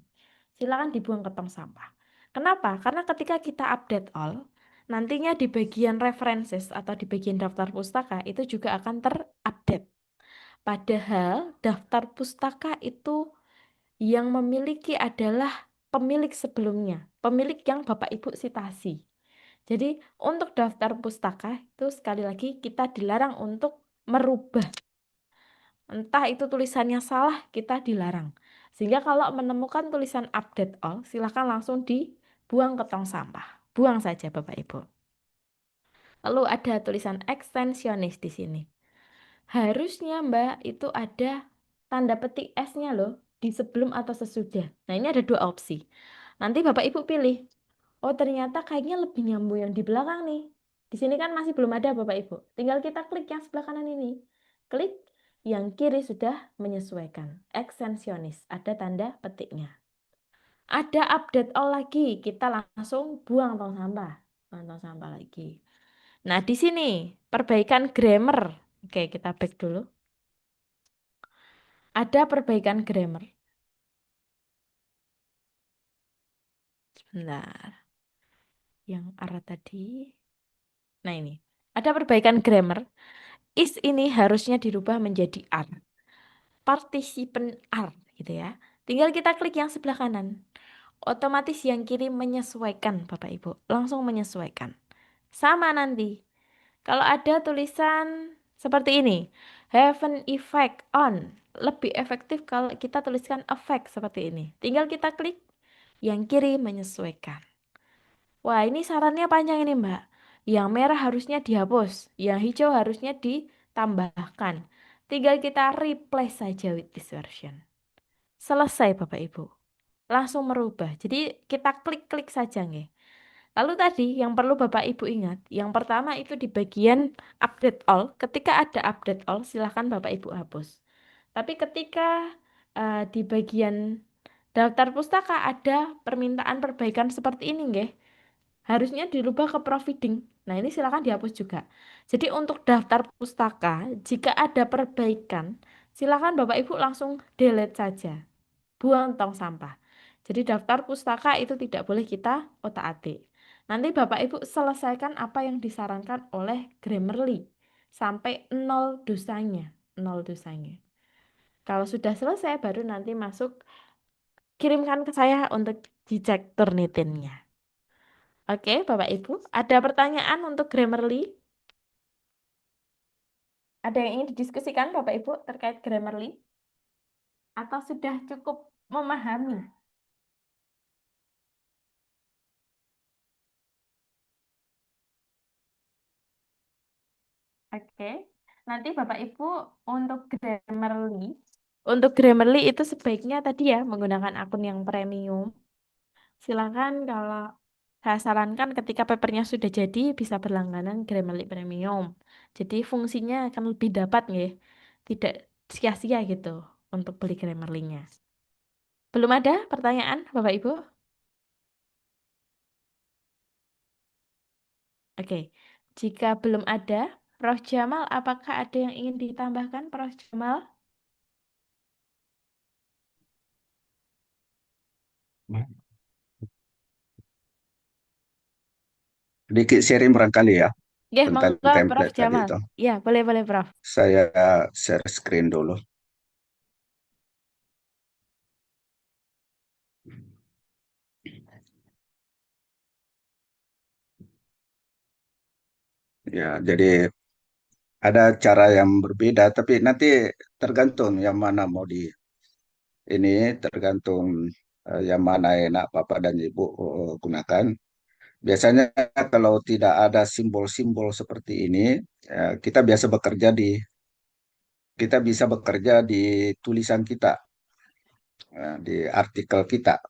Silakan dibuang ke tong sampah. Kenapa? Karena ketika kita update all, nantinya di bagian references atau di bagian daftar pustaka itu juga akan terupdate. Padahal daftar pustaka itu yang memiliki adalah pemilik sebelumnya, pemilik yang Bapak Ibu sitasi. Jadi untuk daftar pustaka itu sekali lagi kita dilarang untuk merubah. Entah itu tulisannya salah, kita dilarang. Sehingga kalau menemukan tulisan update all, silakan langsung dibuang ke tong sampah. Buang saja Bapak Ibu. Lalu ada tulisan ekstensionis di sini. Harusnya Mbak itu ada tanda petik S-nya loh, di sebelum atau sesudah. Nah ini ada dua opsi. Nanti Bapak Ibu pilih. Oh ternyata kayaknya lebih nyambung yang di belakang nih. Di sini kan masih belum ada Bapak Ibu. Tinggal kita klik yang sebelah kanan ini. Klik yang kiri sudah menyesuaikan. Ekstensionis, ada tanda petiknya. Ada update all lagi, kita langsung buang tong sampah. Buang tong sampah lagi. Nah di sini perbaikan grammar. Oke kita back dulu. Ada perbaikan grammar. Sebentar. Yang arah tadi. Nah ini. Ada perbaikan grammar. Is ini harusnya dirubah menjadi are. Partisipen are gitu ya. Tinggal kita klik yang sebelah kanan. Otomatis yang kiri menyesuaikan Bapak Ibu. Langsung menyesuaikan. Sama nanti. Kalau ada tulisan seperti ini. Have an effect on. Lebih efektif kalau kita tuliskan effect seperti ini. Tinggal kita klik. Yang kiri menyesuaikan. Wah ini sarannya panjang ini Mbak. Yang merah harusnya dihapus. Yang hijau harusnya ditambahkan. Tinggal kita replace saja with this version. Selesai Bapak Ibu. Langsung merubah. Jadi kita klik-klik saja nih. Lalu tadi yang perlu Bapak Ibu ingat. Yang pertama itu di bagian update all. Ketika ada update all silahkan Bapak Ibu hapus. Tapi ketika di bagian daftar pustaka ada permintaan perbaikan seperti ini nggih. Harusnya dirubah ke providing. Nah, ini silakan dihapus juga. Jadi untuk daftar pustaka, jika ada perbaikan, silakan Bapak Ibu langsung delete saja. Buang tong sampah. Jadi daftar pustaka itu tidak boleh kita otak-atik. Nanti Bapak Ibu selesaikan apa yang disarankan oleh Grammarly sampai 0 dosanya, 0 dosanya. Kalau sudah selesai baru nanti masuk kirimkan ke saya untuk dicek Turnitinnya. Oke, Bapak Ibu, ada pertanyaan untuk Grammarly? Ada yang ingin didiskusikan Bapak Ibu terkait Grammarly? Atau sudah cukup memahami? Oke, nanti Bapak Ibu untuk Grammarly itu sebaiknya tadi ya menggunakan akun yang premium. Silakan kalau saya sarankan ketika papernya sudah jadi bisa berlangganan Grammarly Premium. Jadi fungsinya akan lebih dapat nih, tidak sia-sia gitu untuk beli Grammarly-nya. Belum ada pertanyaan Bapak Ibu? Oke, jika belum ada, Prof. Jamal, apakah ada yang ingin ditambahkan, Prof. Jamal? Sedikit sharing barangkali ya Ya, tentang monggo Prof. template tadi Jamal. itu. Ya, boleh Prof. Saya share screen dulu. Ya, jadi ada cara yang berbeda, tapi nanti tergantung yang mana mau di ini, tergantung yang mana enak Bapak dan Ibu gunakan. Biasanya kalau tidak ada simbol-simbol seperti ini, kita biasa bekerja di kita bisa bekerja di tulisan kita. di artikel kita.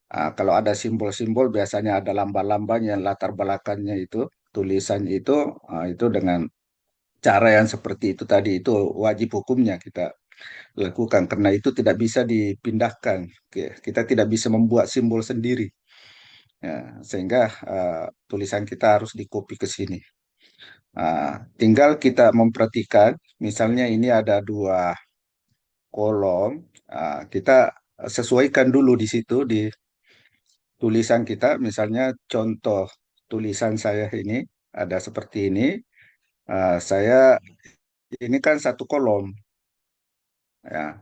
Kalau ada simbol-simbol biasanya ada lamba-lambanya, latar belakangnya itu, tulisannya itu dengan cara yang seperti itu tadi, itu wajib hukumnya kita lakukan karena itu tidak bisa dipindahkan. Kita tidak bisa membuat simbol sendiri. Ya, sehingga tulisan kita harus dikopi ke sini. Tinggal kita memperhatikan, misalnya ini ada 2 kolom, kita sesuaikan dulu di situ di tulisan kita. Misalnya contoh tulisan saya ini ada seperti ini. Saya ini kan 1 kolom, ya.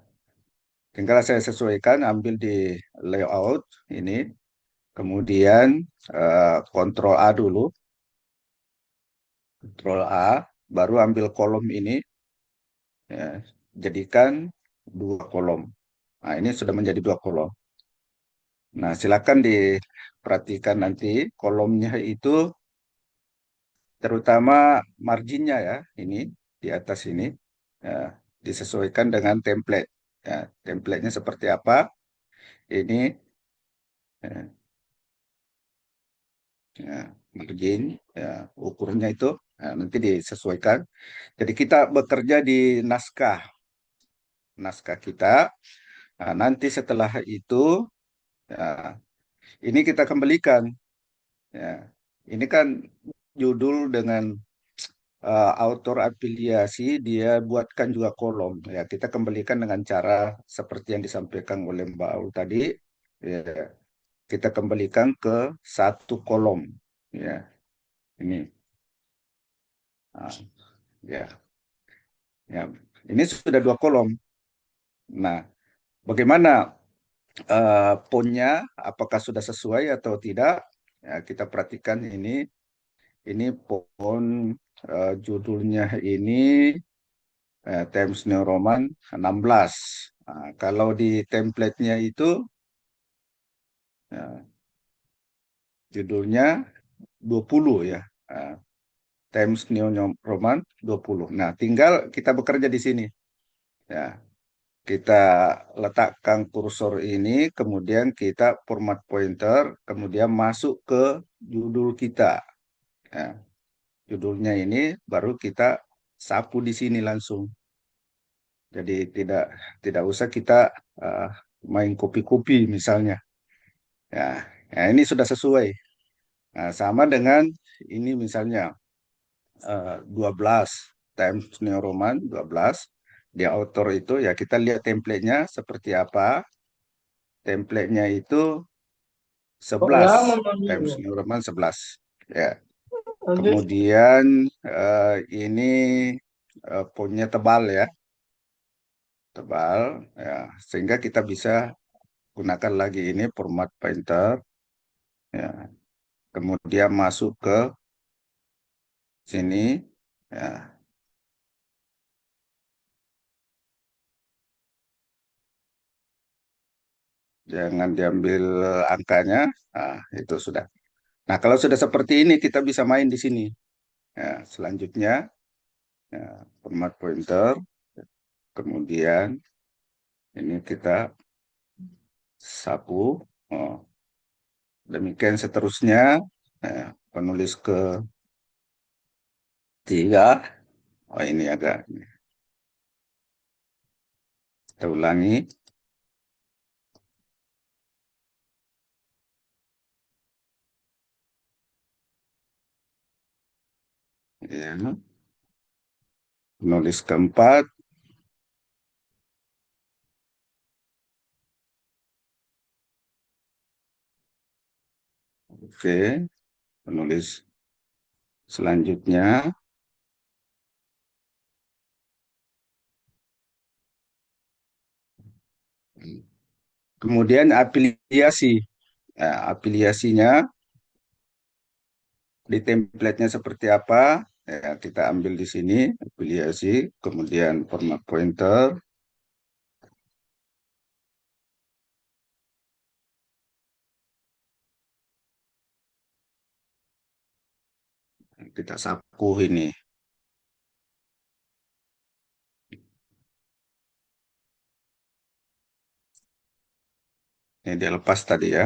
Tinggal saya sesuaikan, ambil di layout ini, kemudian Ctrl A dulu, Ctrl A, baru ambil kolom ini, ya, jadikan 2 kolom. Nah, ini sudah menjadi 2 kolom. Nah, silakan diperhatikan nanti kolomnya itu, terutama marginnya ya, ini di atas ini, ya, disesuaikan dengan template. Ya, templatenya seperti apa? Ini, ya, ya, margin, ya, ukurnya itu, nanti disesuaikan. Jadi kita bekerja di naskah kita. Nanti setelah itu, ya, ini kita kembalikan. Ya, ini kan judul dengan autor afiliasi, dia buatkan juga kolom. Ya, kita kembalikan dengan cara seperti yang disampaikan oleh Mbak Aul tadi. Ya, kita kembalikan ke 1 kolom. Ya, ini. Ah, ya, ya. Ini sudah 2 kolom. Nah, bagaimana fontnya? Apakah sudah sesuai atau tidak? Ya, kita perhatikan ini. Ini font judulnya ini Times New Roman 16. Kalau di template-nya itu ya, judulnya 20 ya. Times New Roman 20. Nah, tinggal kita bekerja di sini. Ya, kita letakkan kursor ini, kemudian kita format pointer, kemudian masuk ke judul kita. Ya, judulnya ini baru kita sapu di sini langsung. Jadi tidak usah kita uh, main kopi-kopi misalnya. Ya, ya, ini sudah sesuai. Nah, sama dengan ini misalnya 12 Times New Roman 12 di author itu, ya kita lihat templatenya seperti apa. Templatenya itu 11 Times New Roman 11. Ya. Kemudian ini fontnya tebal ya, tebal ya, sehingga kita bisa gunakan lagi ini format painter ya. Kemudian masuk ke sini ya, jangan diambil angkanya. Itu sudah. Nah, kalau sudah seperti ini kita bisa main di sini ya. Selanjutnya ya, format pointer, kemudian ini kita sapu. Demikian seterusnya. Penulis ketiga. Ini agak kita ulangi. Ya. Penulis keempat. Oke. Penulis selanjutnya. Kemudian afiliasi. Afiliasinya di template-nya seperti apa? Ya, kita ambil di sini afiliasi, kemudian format pointer. Kita sapu ini. Ini dia lepas tadi ya.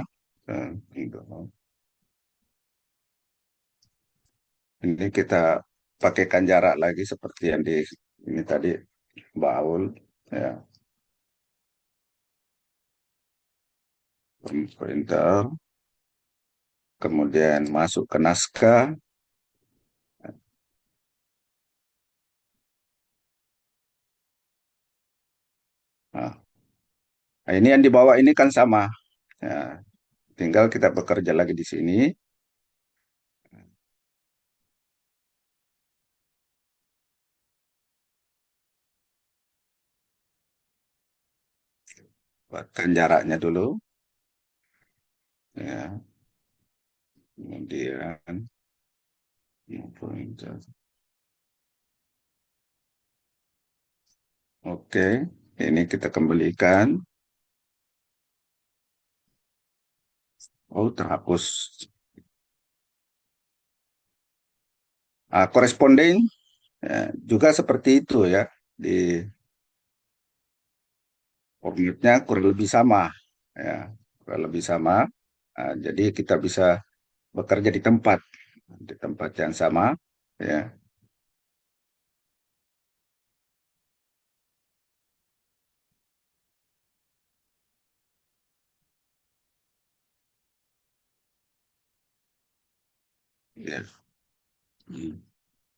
Ini kita pakaikan jarak lagi seperti yang di ini tadi, baul ya, pointer, kemudian masuk ke naskah. Nah, ini yang di bawah ini kan sama. Ya, tinggal kita bekerja lagi di sini. Buatkan jaraknya dulu. Ya, kemudian pointer. Oke, ini kita kembalikan. Oh, terhapus. Koresponden ya, juga seperti itu ya. Di formatnya kurang lebih sama. Ya, kurang lebih sama. Jadi kita bisa bekerja di tempat yang sama. Ya, ya.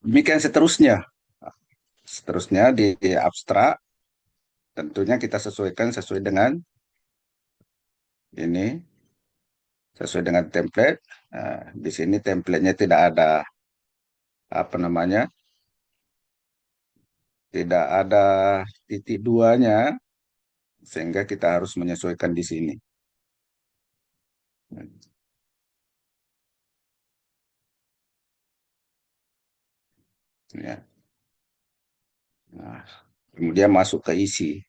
Demikian seterusnya. Seterusnya di abstrak, tentunya kita sesuaikan sesuai dengan ini, sesuai dengan template. Di sini templatenya tidak ada apa namanya, tidak ada titik duanya, sehingga kita harus menyesuaikan di sini. Ya. Nah, kemudian masuk ke isi.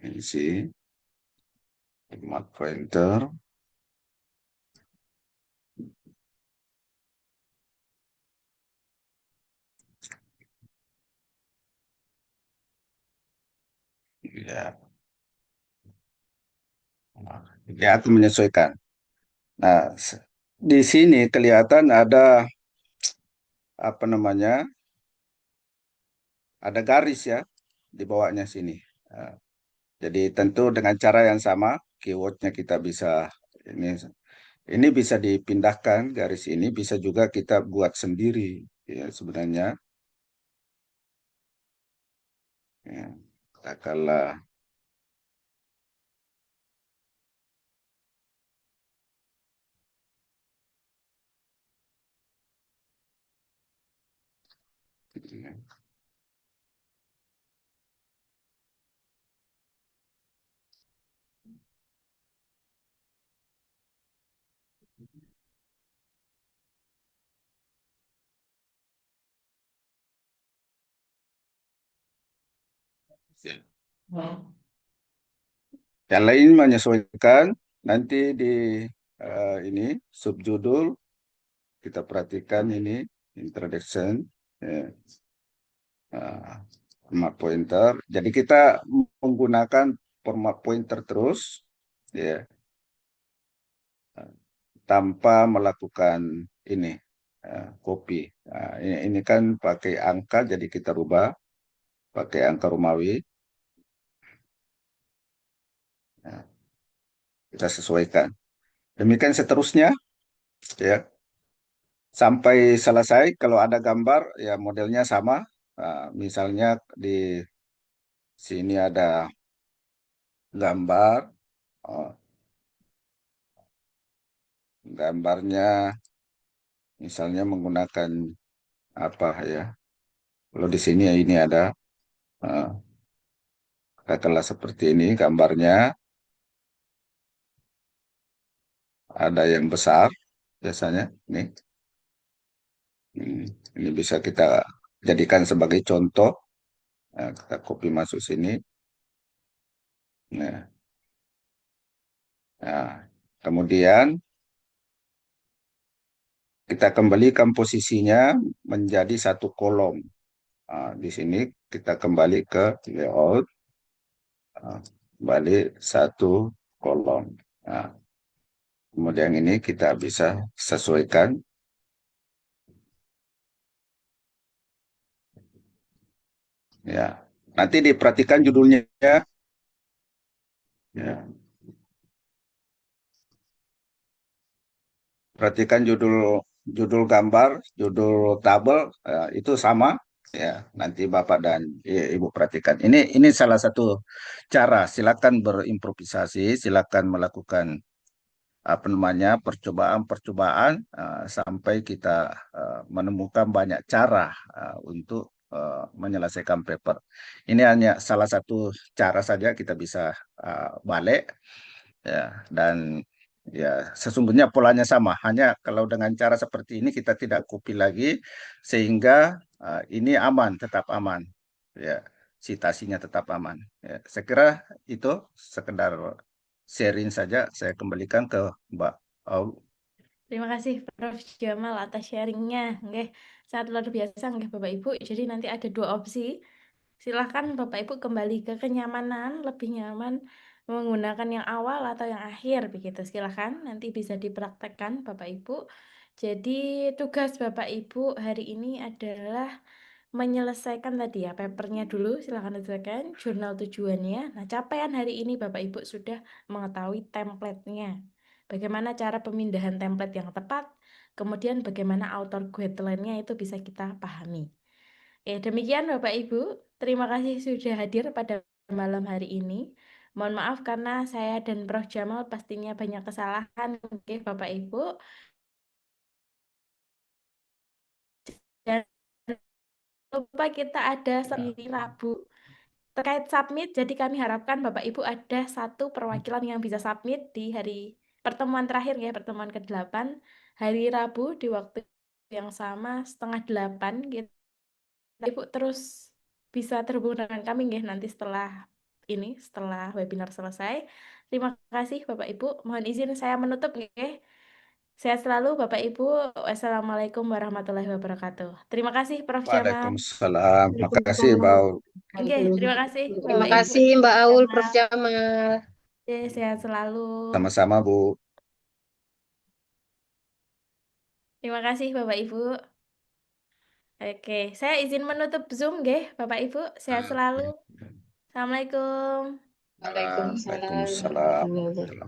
Isi, format pointer. Ya, ya aku menyesuaikan. Nah, di sini kelihatan ada apa namanya, ada garis ya di bawahnya sini. Nah, jadi tentu dengan cara yang sama, keywordnya kita bisa ini ini bisa dipindahkan, garis ini bisa juga kita buat sendiri ya sebenarnya. Ya, katakanlah ya. Yang lain menyesuaikan nanti di ini subjudul kita perhatikan ini introduction ya, format pointer. Jadi kita menggunakan format pointer terus ya, tanpa melakukan ini copy. Nah, ini kan pakai angka, jadi kita rubah pakai angka Romawi. Nah, kita sesuaikan. Demikian seterusnya ya, sampai selesai. Kalau ada gambar ya modelnya sama. Misalnya di sini ada gambar, oh, gambarnya misalnya menggunakan apa ya? Kalau di sini ya ini ada, eh, katakanlah seperti ini gambarnya, ada yang besar biasanya. Ini bisa kita jadikan sebagai contoh. Kita copy masuk sini. Nah, nah, kemudian kita kembalikan posisinya menjadi satu kolom. Di sini kita kembali ke layout. Nah, balik satu kolom. Nah, kemudian ini kita bisa sesuaikan. Ya, nanti diperhatikan judulnya ya. Ya, perhatikan judul judul gambar, judul tabel itu sama ya. Nanti Bapak dan Ibu perhatikan. Ini salah satu cara. Silakan berimprovisasi, silakan melakukan apa namanya percobaan-percobaan sampai kita menemukan banyak cara untuk menyelesaikan paper. Ini hanya salah satu cara saja kita bisa balik ya, dan ya sesungguhnya polanya sama. Hanya kalau dengan cara seperti ini kita tidak copy lagi sehingga ini aman, tetap aman. Ya, citasinya tetap aman. Ya, saya kira itu sekedar sharing saja. Saya kembalikan ke Mbak Aul. Terima kasih Prof. Jamal atas sharingnya. Nggih, sangat luar biasa nggih Bapak Ibu. Jadi nanti ada dua opsi. Silahkan Bapak Ibu kembali ke kenyamanan, lebih nyaman menggunakan yang awal atau yang akhir begitu. Silahkan nanti bisa dipraktekkan Bapak Ibu. Jadi tugas Bapak Ibu hari ini adalah menyelesaikan tadi ya papernya dulu, silahkan selesaikan jurnal tujuannya. Nah, capaian hari ini Bapak Ibu sudah mengetahui template-nya. Bagaimana cara pemindahan template yang tepat, kemudian bagaimana author guideline-nya itu bisa kita pahami. Demikian Bapak Ibu, terima kasih sudah hadir pada malam hari ini. Mohon maaf karena saya dan Prof. Jamal pastinya banyak kesalahan, oke Bapak Ibu. Dan lupa kita ada di Rabu terkait submit, jadi kami harapkan Bapak Ibu ada satu perwakilan yang bisa submit di hari pertemuan terakhir ya, pertemuan ke-8 hari Rabu di waktu yang sama 7:30 gitu. Ibu terus bisa terhubung dengan kami ya nanti setelah webinar selesai. Terima kasih Bapak Ibu. Mohon izin saya menutup ya. Sehat selalu Bapak Ibu. Wassalamualaikum warahmatullahi wabarakatuh. Terima kasih Prof. Jamal. Waalaikumsalam. Makasih Mbak Waalaikumsalam. Aul. Oke, terima kasih Terima Bapak Ibu. kasih Mbak Aul, Prof. Jamal. Oke, sehat selalu. Sama-sama Bu. Terima kasih Bapak Ibu. Oke, saya izin menutup Zoom nggih, Bapak Ibu. Sehat selalu. Assalamualaikum. Waalaikumsalam Waalaikumsalam. warahmatullahi wabarakatuh.